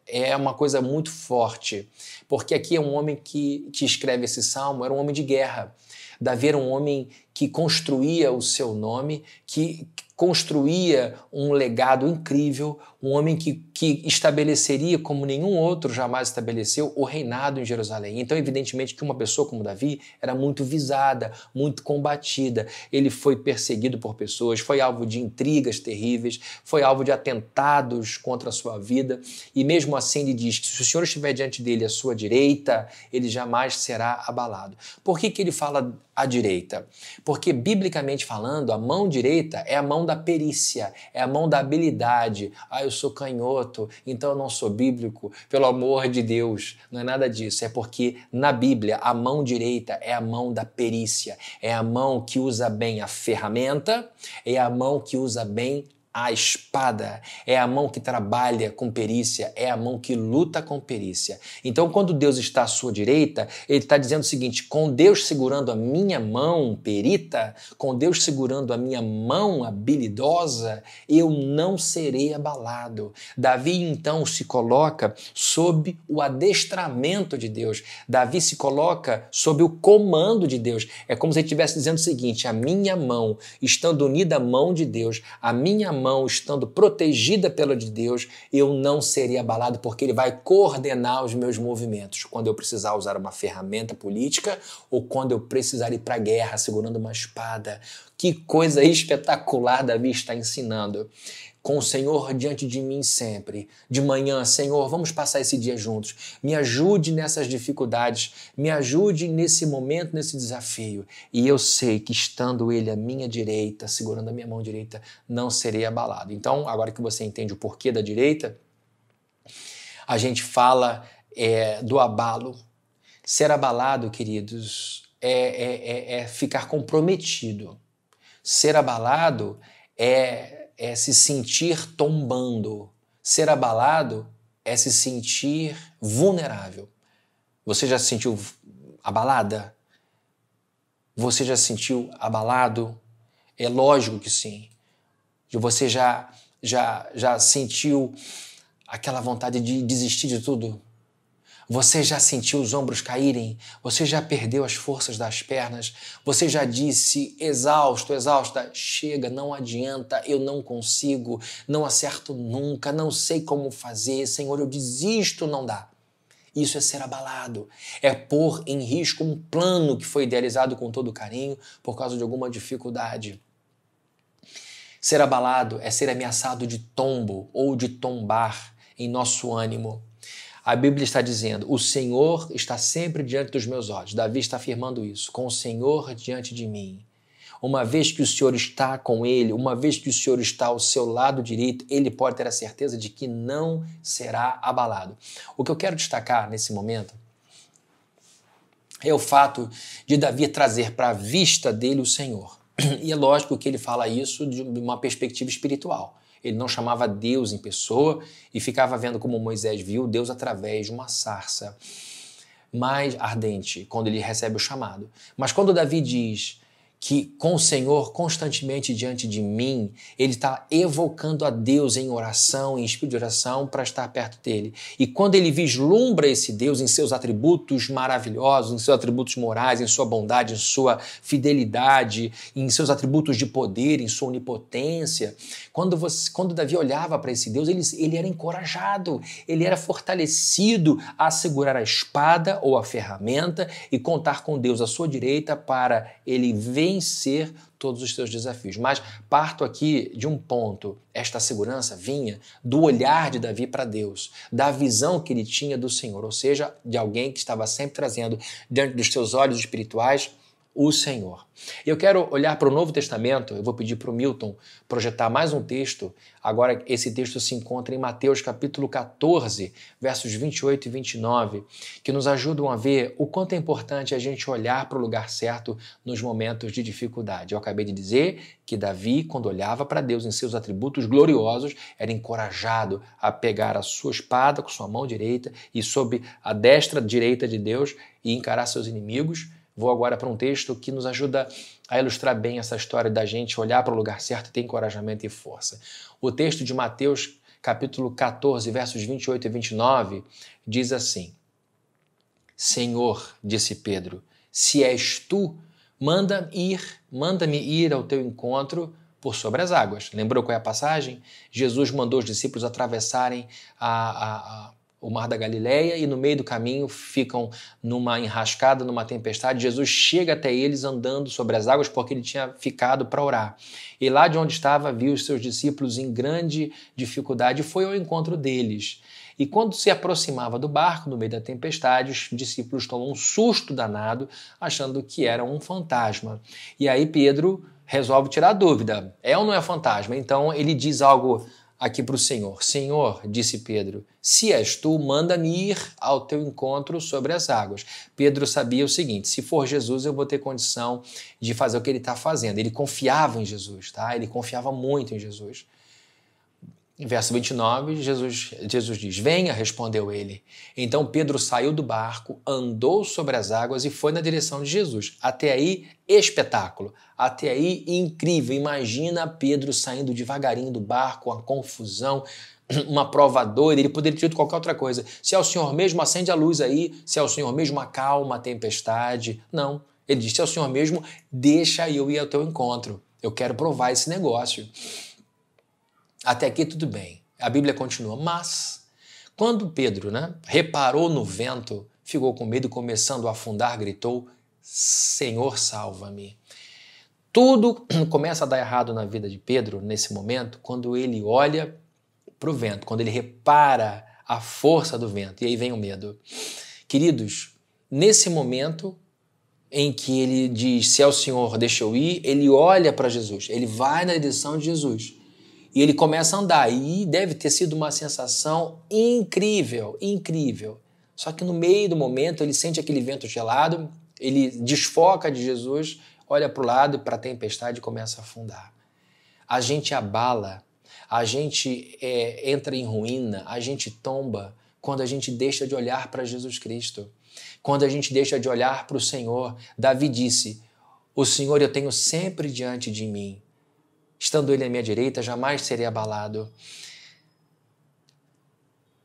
é uma coisa muito forte, porque aqui é um homem que escreve esse salmo, era um homem de guerra. Davi era um homem que construía o seu nome, que construía um legado incrível, um homem que estabeleceria, como nenhum outro jamais estabeleceu, o reinado em Jerusalém. Então, evidentemente, que uma pessoa como Davi era muito visada, muito combatida. Ele foi perseguido por pessoas, foi alvo de intrigas terríveis, foi alvo de atentados contra a sua vida. E mesmo assim ele diz que se o Senhor estiver diante dele à sua direita, ele jamais será abalado. Por que ele fala à direita? Porque, biblicamente falando, a mão direita é a mão da perícia, é a mão da habilidade. Eu sou canhoto, então eu não sou bíblico. Pelo amor de Deus, não é nada disso. É porque na Bíblia a mão direita é a mão da perícia, é a mão que usa bem a ferramenta, é a mão que usa bem a espada, é a mão que trabalha com perícia, é a mão que luta com perícia. Então, quando Deus está à sua direita, ele está dizendo o seguinte, com Deus segurando a minha mão perita, com Deus segurando a minha mão habilidosa, eu não serei abalado. Davi, então, se coloca sob o adestramento de Deus. Davi se coloca sob o comando de Deus. É como se ele estivesse dizendo o seguinte, a minha mão, estando unida à mão de Deus, a minha mão estando protegida pela de Deus, eu não serei abalado, porque ele vai coordenar os meus movimentos. Quando eu precisar usar uma ferramenta política ou quando eu precisar ir para a guerra segurando uma espada. Que coisa espetacular Davi está ensinando. Com o Senhor diante de mim sempre. De manhã, Senhor, vamos passar esse dia juntos. Me ajude nessas dificuldades, me ajude nesse momento, nesse desafio. E eu sei que estando Ele à minha direita, segurando a minha mão direita, não serei abalado. Então, agora que você entende o porquê da direita, a gente fala do abalo. Ser abalado, queridos, é ficar comprometido. Ser abalado é se sentir tombando. Ser abalado é se sentir vulnerável. Você já se sentiu abalada? Você já se sentiu abalado? É lógico que sim. Você já sentiu aquela vontade de desistir de tudo? Você já sentiu os ombros caírem? Você já perdeu as forças das pernas? Você já disse, exausto, exausta, chega, não adianta, eu não consigo, não acerto nunca, não sei como fazer, Senhor, eu desisto, não dá. Isso é ser abalado, é pôr em risco um plano que foi idealizado com todo carinho por causa de alguma dificuldade. Ser abalado é ser ameaçado de tombo ou de tombar em nosso ânimo. A Bíblia está dizendo, o Senhor está sempre diante dos meus olhos. Davi está afirmando isso, com o Senhor diante de mim. Uma vez que o Senhor está com ele, uma vez que o Senhor está ao seu lado direito, ele pode ter a certeza de que não será abalado. O que eu quero destacar nesse momento é o fato de Davi trazer para a vista dele o Senhor. E é lógico que ele fala isso de uma perspectiva espiritual. Ele não chamava Deus em pessoa e ficava vendo como Moisés viu Deus através de uma sarça mais ardente, quando ele recebe o chamado. Mas quando Davi diz que com o Senhor constantemente diante de mim, ele está evocando a Deus em oração, em espírito de oração, para estar perto dele. E quando ele vislumbra esse Deus em seus atributos maravilhosos, em seus atributos morais, em sua bondade, em sua fidelidade, em seus atributos de poder, em sua onipotência, quando Davi olhava para esse Deus, ele era encorajado, ele era fortalecido a segurar a espada ou a ferramenta e contar com Deus à sua direita para ele vencer todos os seus desafios. Mas parto aqui de um ponto. Esta segurança vinha do olhar de Davi para Deus, da visão que ele tinha do Senhor, ou seja, de alguém que estava sempre trazendo diante dos seus olhos espirituais o Senhor. Eu quero olhar para o Novo Testamento, eu vou pedir para o Milton projetar mais um texto. Agora esse texto se encontra em Mateus capítulo 14, versos 28 e 29, que nos ajudam a ver o quanto é importante a gente olhar para o lugar certo nos momentos de dificuldade. Eu acabei de dizer que Davi, quando olhava para Deus em seus atributos gloriosos, era encorajado a pegar a sua espada com sua mão direita e sob a destra direita de Deus e encarar seus inimigos. Vou agora para um texto que nos ajuda a ilustrar bem essa história da gente olhar para o lugar certo e ter encorajamento e força. O texto de Mateus, capítulo 14, versos 28 e 29, diz assim: Senhor, disse Pedro, se és tu, manda-me ir ao teu encontro por sobre as águas. Lembrou qual é a passagem? Jesus mandou os discípulos atravessarem o Mar da Galileia e no meio do caminho ficam numa enrascada, numa tempestade. Jesus chega até eles andando sobre as águas porque ele tinha ficado para orar. E lá de onde estava, viu os seus discípulos em grande dificuldade e foi ao encontro deles. E quando se aproximava do barco, no meio da tempestade, os discípulos tomam um susto danado, achando que era um fantasma. E aí Pedro resolve tirar a dúvida. É ou não é fantasma? Então ele diz algo aqui para o Senhor. Senhor, disse Pedro, se és tu, manda-me ir ao teu encontro sobre as águas. Pedro sabia o seguinte, se for Jesus eu vou ter condição de fazer o que ele está fazendo. Ele confiava em Jesus, tá? Ele confiava muito em Jesus. Em verso 29, Jesus diz, venha, respondeu ele. Então Pedro saiu do barco, andou sobre as águas e foi na direção de Jesus. Até aí, espetáculo. Até aí, incrível. Imagina Pedro saindo devagarinho do barco, uma confusão, uma prova doida. Ele poderia ter dito qualquer outra coisa. Se é o Senhor mesmo, acende a luz aí. Se é o Senhor mesmo, acalma a tempestade. Não. Ele disse, se é o Senhor mesmo, deixa eu ir ao teu encontro. Eu quero provar esse negócio. Até aqui tudo bem. A Bíblia continua. Mas, quando Pedro reparou no vento, ficou com medo, começando a afundar, gritou, Senhor, salva-me. Tudo começa a dar errado na vida de Pedro, nesse momento, quando ele olha para o vento, quando ele repara a força do vento. E aí vem o medo. Queridos, nesse momento em que ele diz, se é o Senhor, deixa eu ir, ele olha para Jesus, ele vai na direção de Jesus. E ele começa a andar, e deve ter sido uma sensação incrível, incrível. Só que no meio do momento ele sente aquele vento gelado, ele desfoca de Jesus, olha para o lado, para a tempestade e começa a afundar. A gente abala, a gente entra em ruína, a gente tomba quando a gente deixa de olhar para Jesus Cristo. Quando a gente deixa de olhar para o Senhor. Davi disse, o Senhor eu tenho sempre diante de mim. Estando ele à minha direita, jamais serei abalado.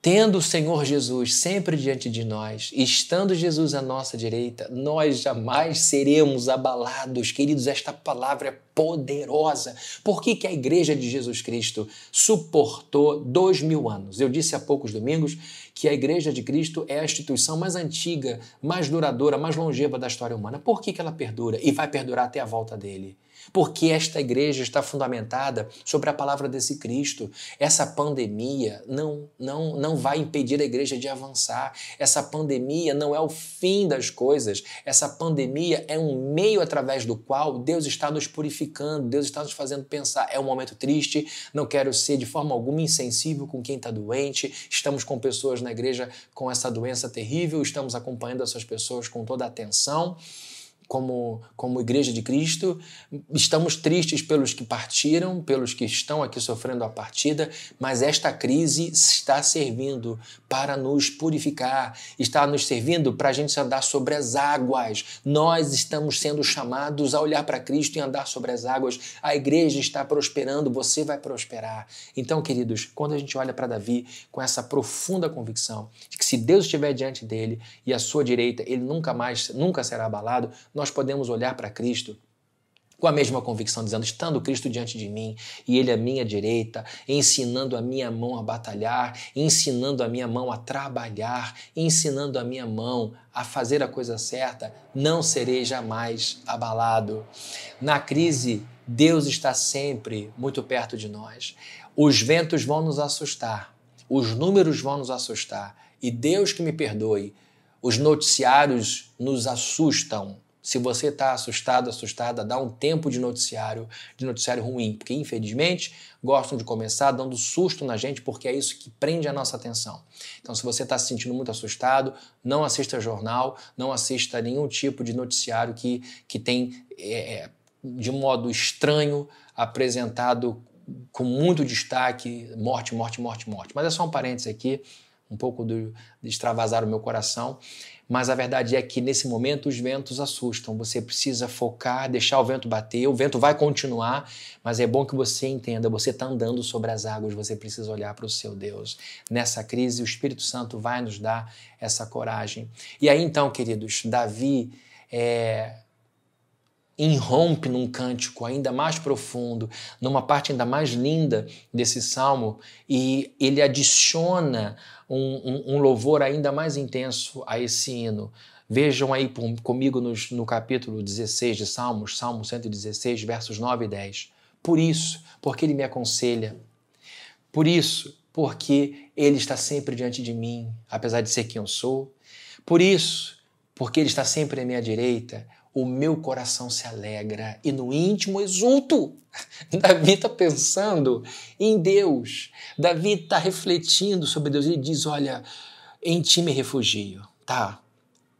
Tendo o Senhor Jesus sempre diante de nós, estando Jesus à nossa direita, nós jamais seremos abalados. Queridos, esta palavra é poderosa. Por que a Igreja de Jesus Cristo suportou 2000 anos? Eu disse há poucos domingos que a Igreja de Cristo é a instituição mais antiga, mais duradoura, mais longeva da história humana. Por que ela perdura e vai perdurar até a volta dele? Porque esta igreja está fundamentada sobre a palavra desse Cristo. Essa pandemia não vai impedir a igreja de avançar. Essa pandemia não é o fim das coisas. Essa pandemia é um meio através do qual Deus está nos purificando, Deus está nos fazendo pensar. É um momento triste, não quero ser de forma alguma insensível com quem está doente. Estamos com pessoas na igreja com essa doença terrível, estamos acompanhando essas pessoas com toda a atenção. Como Igreja de Cristo, estamos tristes pelos que partiram, pelos que estão aqui sofrendo a partida, mas esta crise está servindo para nos purificar, está nos servindo para a gente andar sobre as águas. Nós estamos sendo chamados a olhar para Cristo e andar sobre as águas. A igreja está prosperando, você vai prosperar. Então, queridos, quando a gente olha para Davi com essa profunda convicção de que se Deus estiver diante dele e à sua direita, ele nunca será abalado, nós podemos olhar para Cristo com a mesma convicção, dizendo, estando Cristo diante de mim e Ele à minha direita, ensinando a minha mão a batalhar, ensinando a minha mão a trabalhar, ensinando a minha mão a fazer a coisa certa, não serei jamais abalado. Na crise, Deus está sempre muito perto de nós. Os ventos vão nos assustar, os números vão nos assustar, e Deus que me perdoe, os noticiários nos assustam. Se você está assustado, assustada, dá um tempo de noticiário ruim, porque infelizmente gostam de começar dando susto na gente, porque é isso que prende a nossa atenção. Então, se você está se sentindo muito assustado, não assista jornal, não assista nenhum tipo de noticiário que tem, de modo estranho, apresentado com muito destaque, morte, morte, morte, morte. Mas é só um parênteses aqui, um pouco de extravasar o meu coração. Mas a verdade é que nesse momento os ventos assustam. Você precisa focar, deixar o vento bater. O vento vai continuar, mas é bom que você entenda, você está andando sobre as águas, você precisa olhar para o seu Deus. Nessa crise, o Espírito Santo vai nos dar essa coragem. E aí então, queridos, Davi irrompe num cântico ainda mais profundo, numa parte ainda mais linda desse salmo, e ele adiciona um louvor ainda mais intenso a esse hino. Vejam aí comigo no capítulo 16 de Salmos, Salmo 116, versos 9 e 10. Por isso, porque ele me aconselha. Por isso, porque ele está sempre diante de mim, apesar de ser quem eu sou. Por isso, porque ele está sempre à minha direita, o meu coração se alegra e no íntimo exulto. Davi está pensando em Deus. Davi está refletindo sobre Deus. Ele diz, olha, em ti me refugio. Tá?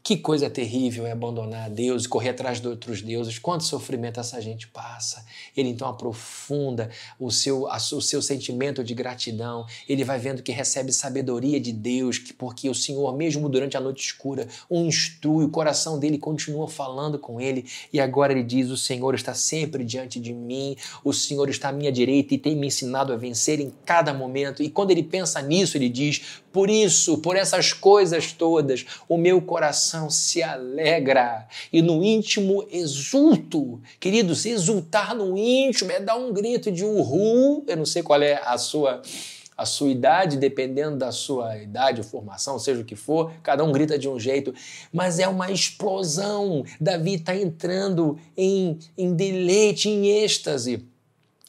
Que coisa terrível é abandonar Deus e correr atrás de outros deuses. Quanto sofrimento essa gente passa. Ele então aprofunda o seu sentimento de gratidão. Ele vai vendo que recebe sabedoria de Deus, porque o Senhor, mesmo durante a noite escura, o instrui, o coração dele continua falando com ele. E agora ele diz, o Senhor está sempre diante de mim, o Senhor está à minha direita e tem me ensinado a vencer em cada momento. E quando ele pensa nisso, ele diz, por isso, por essas coisas todas, o meu coração se alegra e no íntimo exulto. Queridos, exultar no íntimo é dar um grito de uhul. Eu não sei qual é a sua idade, dependendo da sua idade ou formação, seja o que for, cada um grita de um jeito, mas é uma explosão. Davi está entrando em deleite, em êxtase.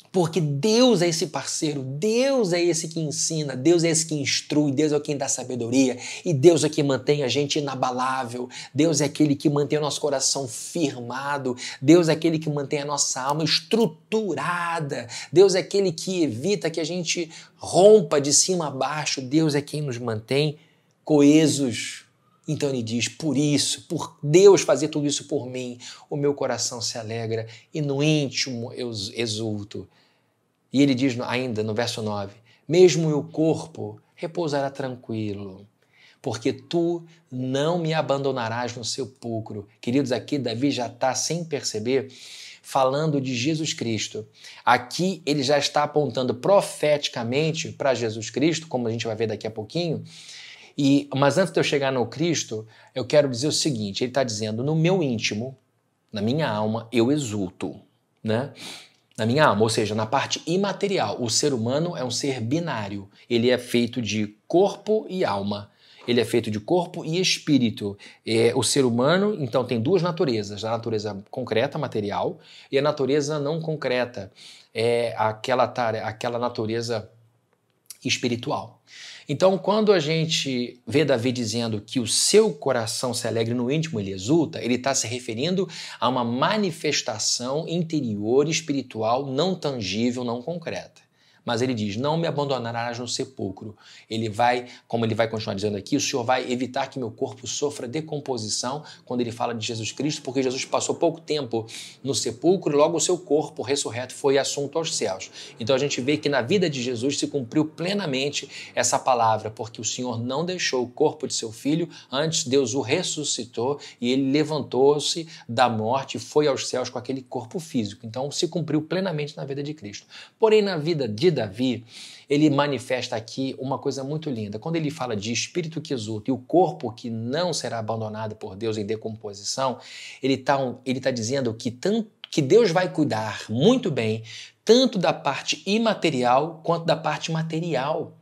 Porque Deus é esse parceiro, Deus é esse que ensina, Deus é esse que instrui, Deus é quem dá sabedoria e Deus é quem mantém a gente inabalável, Deus é aquele que mantém o nosso coração firmado, Deus é aquele que mantém a nossa alma estruturada, Deus é aquele que evita que a gente rompa de cima a baixo, Deus é quem nos mantém coesos. Então ele diz, por isso, por Deus fazer tudo isso por mim, o meu coração se alegra e no íntimo eu exulto. E ele diz ainda no verso 9, mesmo o corpo repousará tranquilo, porque tu não me abandonarás no sepulcro. Queridos, aqui Davi já está, sem perceber, falando de Jesus Cristo. Aqui ele já está apontando profeticamente para Jesus Cristo, como a gente vai ver daqui a pouquinho. Mas antes de eu chegar no Cristo, eu quero dizer o seguinte, ele está dizendo, no meu íntimo, na minha alma, eu exulto, né? Na minha alma, ou seja, na parte imaterial. O ser humano é um ser binário, ele é feito de corpo e alma. Ele é feito de corpo e espírito. O ser humano, então, tem duas naturezas, a natureza concreta, material, e a natureza não concreta, aquela natureza espiritual. Então, quando a gente vê Davi dizendo que o seu coração se alegra no íntimo, ele exulta, ele está se referindo a uma manifestação interior espiritual não tangível, não concreta. Mas ele diz, não me abandonarás no sepulcro. Ele vai, como ele vai continuar dizendo aqui, o Senhor vai evitar que meu corpo sofra decomposição quando ele fala de Jesus Cristo, porque Jesus passou pouco tempo no sepulcro e logo o seu corpo ressurreto foi assunto aos céus. Então a gente vê que na vida de Jesus se cumpriu plenamente essa palavra, porque o Senhor não deixou o corpo de seu filho, antes Deus o ressuscitou e ele levantou-se da morte e foi aos céus com aquele corpo físico. Então se cumpriu plenamente na vida de Cristo. Porém, na vida de Davi, ele manifesta aqui uma coisa muito linda. Quando ele fala de espírito que exulta e o corpo que não será abandonado por Deus em decomposição, ele tá dizendo que Deus vai cuidar muito bem tanto da parte imaterial quanto da parte material.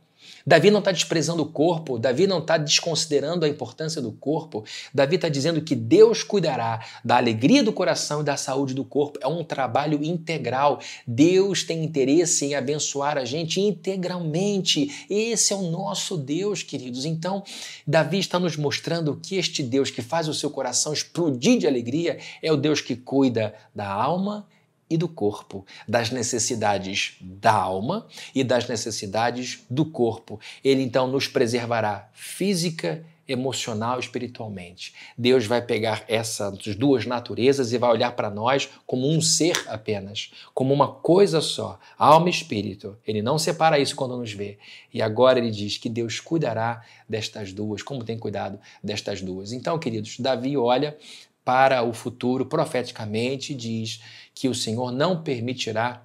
Davi não está desprezando o corpo, Davi não está desconsiderando a importância do corpo. Davi está dizendo que Deus cuidará da alegria do coração e da saúde do corpo. É um trabalho integral. Deus tem interesse em abençoar a gente integralmente. Esse é o nosso Deus, queridos. Então, Davi está nos mostrando que este Deus que faz o seu coração explodir de alegria é o Deus que cuida da alma e do corpo, das necessidades da alma e das necessidades do corpo. Ele então nos preservará física, emocional e espiritualmente. Deus vai pegar essas duas naturezas e vai olhar para nós como um ser apenas, como uma coisa só, alma e espírito. Ele não separa isso quando nos vê. E agora ele diz que Deus cuidará destas duas, como tem cuidado destas duas. Então, queridos, Davi olha para o futuro profeticamente e diz que o Senhor não permitirá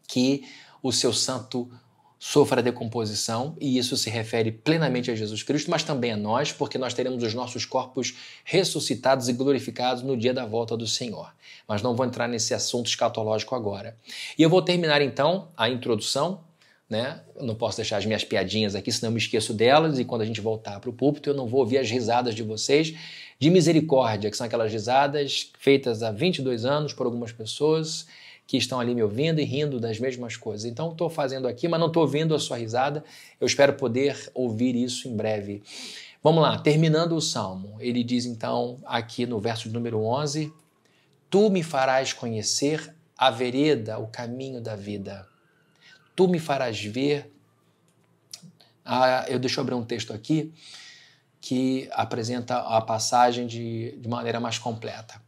que o seu santo sofra decomposição, e isso se refere plenamente a Jesus Cristo, mas também a nós, porque nós teremos os nossos corpos ressuscitados e glorificados no dia da volta do Senhor. Mas não vou entrar nesse assunto escatológico agora. E eu vou terminar então a introdução, né? Eu não posso deixar as minhas piadinhas aqui, senão eu me esqueço delas, e quando a gente voltar para o púlpito eu não vou ouvir as risadas de vocês de misericórdia, que são aquelas risadas feitas há 22 anos por algumas pessoas que estão ali me ouvindo e rindo das mesmas coisas. Então, estou fazendo aqui, mas não estou ouvindo a sua risada. Eu espero poder ouvir isso em breve. Vamos lá, terminando o Salmo. Ele diz então, aqui no verso número 11, Tu me farás conhecer a vereda, o caminho da vida. Tu me farás ver... Deixa eu abrir um texto aqui que apresenta a passagem de maneira mais completa.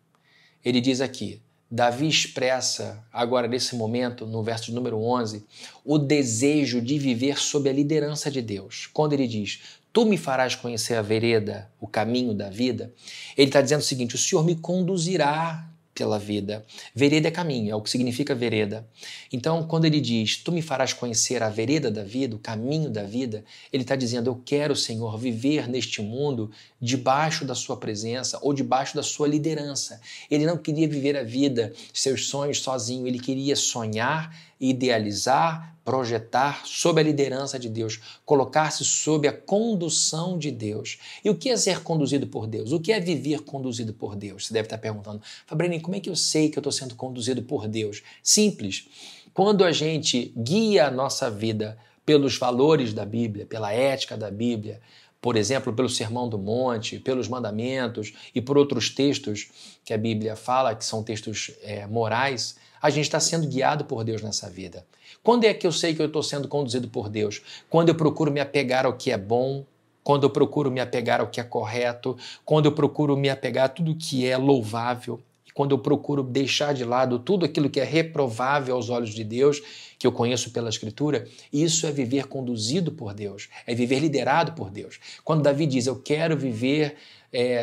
Ele diz aqui, Davi expressa agora nesse momento, no verso número 11, o desejo de viver sob a liderança de Deus. Quando ele diz, tu me farás conhecer a vereda, o caminho da vida, ele está dizendo o seguinte, o Senhor me conduzirá pela vida. Vereda é caminho, é o que significa vereda. Então, quando ele diz, tu me farás conhecer a vereda da vida, o caminho da vida, ele está dizendo, eu quero, Senhor, viver neste mundo debaixo da sua presença ou debaixo da sua liderança. Ele não queria viver a vida, seus sonhos sozinho, ele queria sonhar, idealizar, projetar sob a liderança de Deus, colocar-se sob a condução de Deus. E o que é ser conduzido por Deus? O que é viver conduzido por Deus? Você deve estar perguntando, Fabrini, como é que eu sei que eu estou sendo conduzido por Deus? Simples. Quando a gente guia a nossa vida pelos valores da Bíblia, pela ética da Bíblia, por exemplo, pelo Sermão do Monte, pelos mandamentos e por outros textos que a Bíblia fala, que são textos morais, a gente está sendo guiado por Deus nessa vida. Quando é que eu sei que eu estou sendo conduzido por Deus? Quando eu procuro me apegar ao que é bom, quando eu procuro me apegar ao que é correto, quando eu procuro me apegar a tudo que é louvável, quando eu procuro deixar de lado tudo aquilo que é reprovável aos olhos de Deus, que eu conheço pela Escritura, isso é viver conduzido por Deus, é viver liderado por Deus. Quando Davi diz, eu quero viver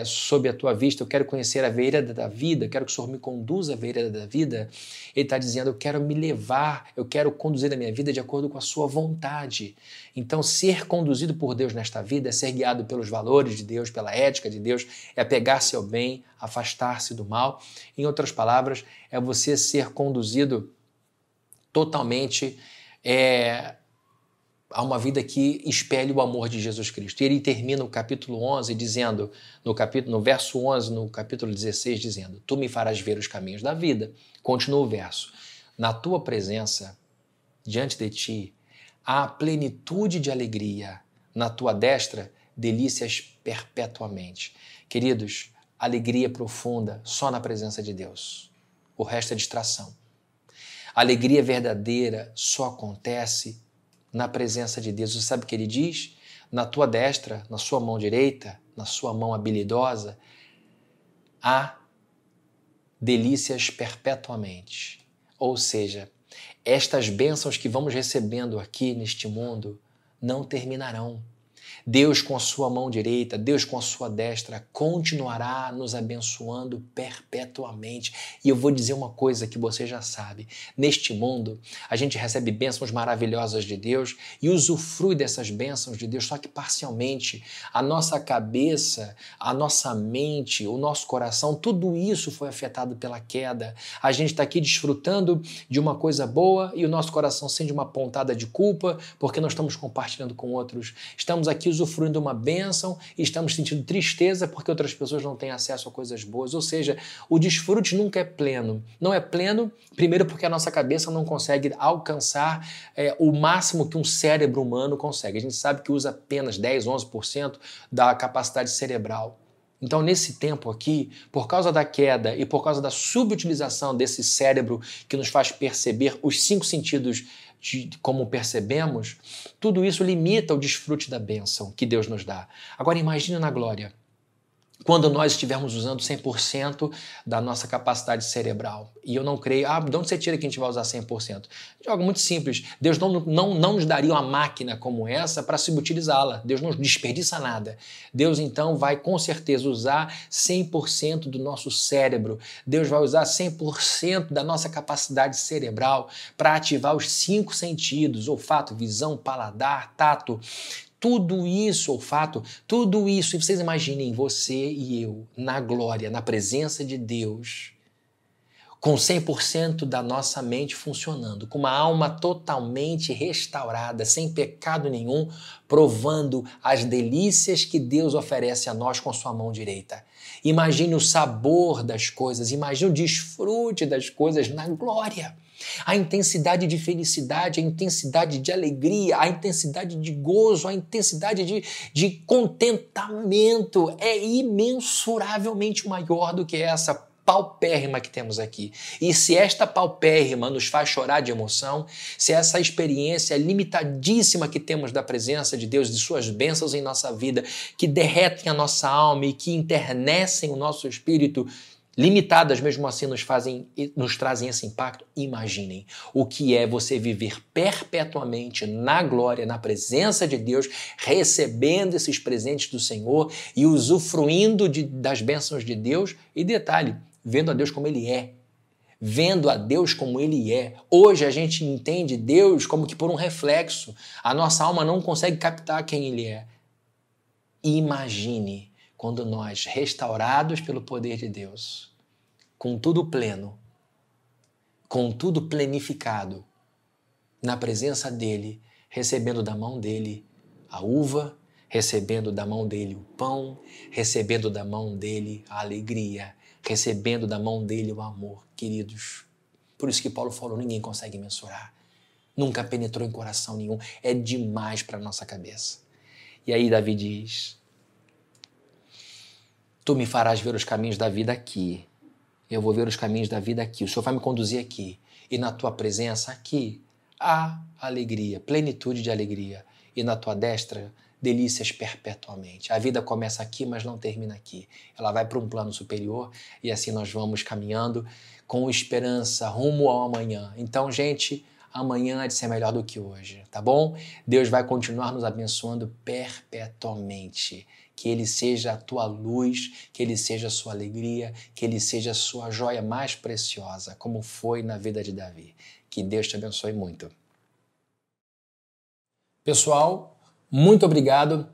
sob a tua vista, eu quero conhecer a vereda da vida, eu quero que o Senhor me conduza à vereda da vida, ele está dizendo, eu quero me levar, eu quero conduzir a minha vida de acordo com a sua vontade. Então, ser conduzido por Deus nesta vida é ser guiado pelos valores de Deus, pela ética de Deus, é apegar-se ao bem, afastar-se do mal. Em outras palavras, é você ser conduzido totalmente a uma vida que espelhe o amor de Jesus Cristo. E ele termina o capítulo 11 dizendo, no verso 11, no capítulo 16, dizendo, tu me farás ver os caminhos da vida. Continua o verso. Na tua presença, diante de ti, há plenitude de alegria. Na tua destra, delícias perpetuamente. Queridos, alegria profunda só na presença de Deus. O resto é distração. A alegria verdadeira só acontece na presença de Deus. Você sabe o que ele diz? Na tua destra, na sua mão direita, na sua mão habilidosa, há delícias perpetuamente. Ou seja, estas bênçãos que vamos recebendo aqui neste mundo não terminarão. Deus com a sua mão direita, Deus com a sua destra, continuará nos abençoando perpetuamente. E eu vou dizer uma coisa que você já sabe. Neste mundo, a gente recebe bênçãos maravilhosas de Deus e usufrui dessas bênçãos de Deus, só que parcialmente. A nossa cabeça, a nossa mente, o nosso coração, tudo isso foi afetado pela queda. A gente está aqui desfrutando de uma coisa boa e o nosso coração sente uma pontada de culpa porque nós estamos compartilhando com outros. Estamos aqui usufruindo uma bênção e estamos sentindo tristeza porque outras pessoas não têm acesso a coisas boas. Ou seja, o desfrute nunca é pleno. Não é pleno, primeiro porque a nossa cabeça não consegue alcançar o máximo que um cérebro humano consegue. A gente sabe que usa apenas 10, 11% da capacidade cerebral. Então, nesse tempo aqui, por causa da queda e por causa da subutilização desse cérebro que nos faz perceber os 5 sentidos como percebemos, tudo isso limita o desfrute da bênção que Deus nos dá. Agora imagine na glória, quando nós estivermos usando 100% da nossa capacidade cerebral. E eu não creio, de onde você tira que a gente vai usar 100%? De algo muito simples. Deus não nos daria uma máquina como essa para subutilizá-la. Deus não desperdiça nada. Deus, então, vai com certeza usar 100% do nosso cérebro. Deus vai usar 100% da nossa capacidade cerebral para ativar os 5 sentidos, olfato, visão, paladar, tato. Tudo isso, olfato, tudo isso, e vocês imaginem você e eu na glória, na presença de Deus, com 100% da nossa mente funcionando, com uma alma totalmente restaurada, sem pecado nenhum, provando as delícias que Deus oferece a nós com sua mão direita. Imagine o sabor das coisas, imagine o desfrute das coisas na glória. A intensidade de felicidade, a intensidade de alegria, a intensidade de gozo, a intensidade de contentamento é imensuravelmente maior do que essa paupérrima que temos aqui. E se esta paupérrima nos faz chorar de emoção, se essa experiência limitadíssima que temos da presença de Deus, de suas bênçãos em nossa vida, que derretem a nossa alma e que internecem o nosso espírito, limitadas mesmo assim nos trazem esse impacto, imaginem o que é você viver perpetuamente na glória, na presença de Deus, recebendo esses presentes do Senhor e usufruindo das bênçãos de Deus e, detalhe, vendo a Deus como Ele é. Vendo a Deus como Ele é. Hoje a gente entende Deus como que por um reflexo. A nossa alma não consegue captar quem Ele é. Imagine quando nós, restaurados pelo poder de Deus, com tudo pleno, com tudo plenificado, na presença dEle, recebendo da mão dEle a uva, recebendo da mão dEle o pão, recebendo da mão dEle a alegria, recebendo da mão dEle o amor, queridos. Por isso que Paulo falou, ninguém consegue mensurar. Nunca penetrou em coração nenhum. É demais para a nossa cabeça. E aí Davi diz: Tu me farás ver os caminhos da vida aqui. Eu vou ver os caminhos da vida aqui. O Senhor vai me conduzir aqui. E na tua presença aqui há alegria, plenitude de alegria. E na tua destra, delícias perpetuamente. A vida começa aqui, mas não termina aqui. Ela vai para um plano superior e assim nós vamos caminhando com esperança rumo ao amanhã. Então, gente, amanhã há de ser melhor do que hoje, tá bom? Deus vai continuar nos abençoando perpetuamente. Que Ele seja a tua luz, que Ele seja a sua alegria, que Ele seja a sua joia mais preciosa, como foi na vida de Davi. Que Deus te abençoe muito. Pessoal, muito obrigado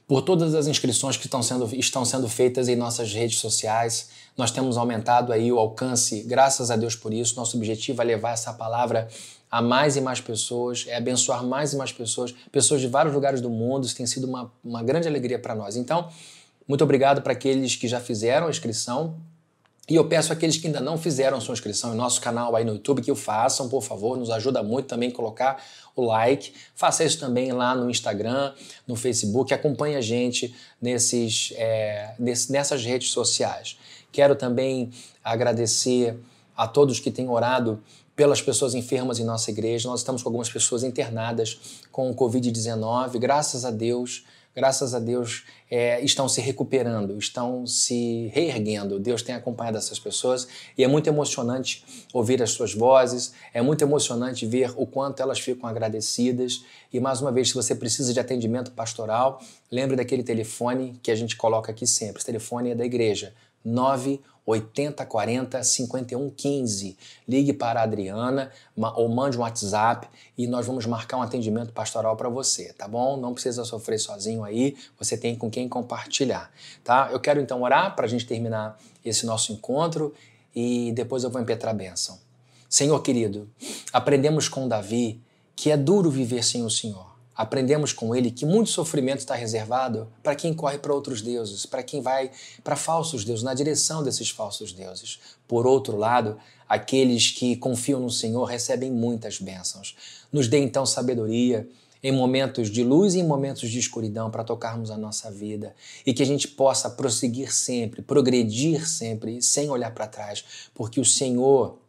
por todas as inscrições que estão sendo feitas em nossas redes sociais. Nós temos aumentado aí o alcance, graças a Deus por isso. Nosso objetivo é levar essa palavra a mais e mais pessoas, é abençoar mais e mais pessoas de vários lugares do mundo. Isso tem sido uma grande alegria para nós. Então, muito obrigado para aqueles que já fizeram a inscrição. E eu peço àqueles que ainda não fizeram a sua inscrição em nosso canal aí no YouTube que o façam, por favor, nos ajuda muito também colocar o like. Faça isso também lá no Instagram, no Facebook, acompanhe a gente nessas redes sociais. Quero também agradecer a todos que têm orado pelas pessoas enfermas em nossa igreja. Nós estamos com algumas pessoas internadas com o Covid-19. Graças a Deus, graças a Deus, estão se recuperando, estão se reerguendo. Deus tem acompanhado essas pessoas e é muito emocionante ouvir as suas vozes, é muito emocionante ver o quanto elas ficam agradecidas. E mais uma vez, se você precisa de atendimento pastoral, lembre daquele telefone que a gente coloca aqui sempre. Esse telefone é da igreja, 98040-5115. Ligue para a Adriana ou mande um WhatsApp e nós vamos marcar um atendimento pastoral para você, tá bom? Não precisa sofrer sozinho aí, você tem com quem compartilhar, tá? Eu quero então orar para a gente terminar esse nosso encontro e depois eu vou impetrar a bênção. Senhor querido, aprendemos com Davi que é duro viver sem o Senhor. Aprendemos com ele que muito sofrimento está reservado para quem corre para outros deuses, para quem vai para falsos deuses, na direção desses falsos deuses. Por outro lado, aqueles que confiam no Senhor recebem muitas bênçãos. Nos dê então sabedoria em momentos de luz e em momentos de escuridão para tocarmos a nossa vida e que a gente possa prosseguir sempre, progredir sempre, sem olhar para trás, porque o Senhor,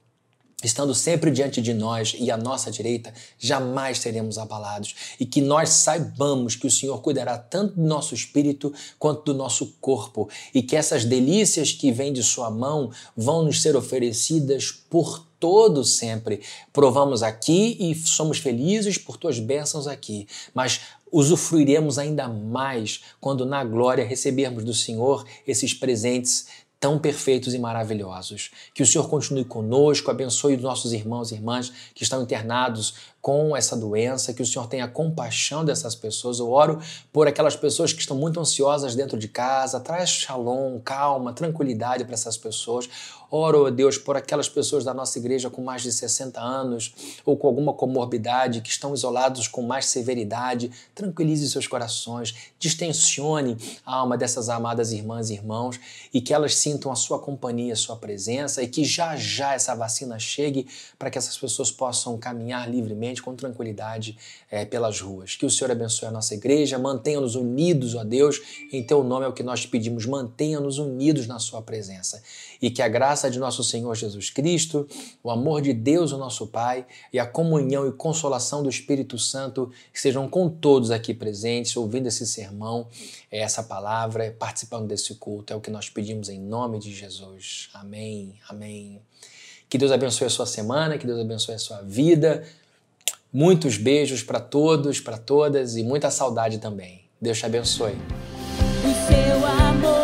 estando sempre diante de nós e à nossa direita, jamais seremos abalados. E que nós saibamos que o Senhor cuidará tanto do nosso espírito quanto do nosso corpo. E que essas delícias que vêm de sua mão vão nos ser oferecidas por todo sempre. Provamos aqui e somos felizes por tuas bênçãos aqui. Mas usufruiremos ainda mais quando na glória recebermos do Senhor esses presentes tão perfeitos e maravilhosos. Que o Senhor continue conosco, abençoe os nossos irmãos e irmãs que estão internados com essa doença, que o Senhor tenha compaixão dessas pessoas. Eu oro por aquelas pessoas que estão muito ansiosas dentro de casa, traz shalom, calma, tranquilidade para essas pessoas. Oro, Deus, por aquelas pessoas da nossa igreja com mais de 60 anos ou com alguma comorbidade, que estão isolados com mais severidade. Tranquilize seus corações, distensione a alma dessas amadas irmãs e irmãos e que elas sintam a sua companhia, a sua presença e que já já essa vacina chegue para que essas pessoas possam caminhar livremente, com tranquilidade pelas ruas. Que o Senhor abençoe a nossa igreja, mantenha-nos unidos, ó Deus, em Teu nome é o que nós te pedimos, mantenha-nos unidos na Sua presença. E que a graça de nosso Senhor Jesus Cristo, o amor de Deus, o nosso Pai, e a comunhão e consolação do Espírito Santo estejam com todos aqui presentes, ouvindo esse sermão, essa palavra, participando desse culto. É o que nós pedimos em nome de Jesus. Amém, amém. Que Deus abençoe a sua semana, que Deus abençoe a sua vida. Muitos beijos para todos, para todas e muita saudade também. Deus te abençoe. O seu amor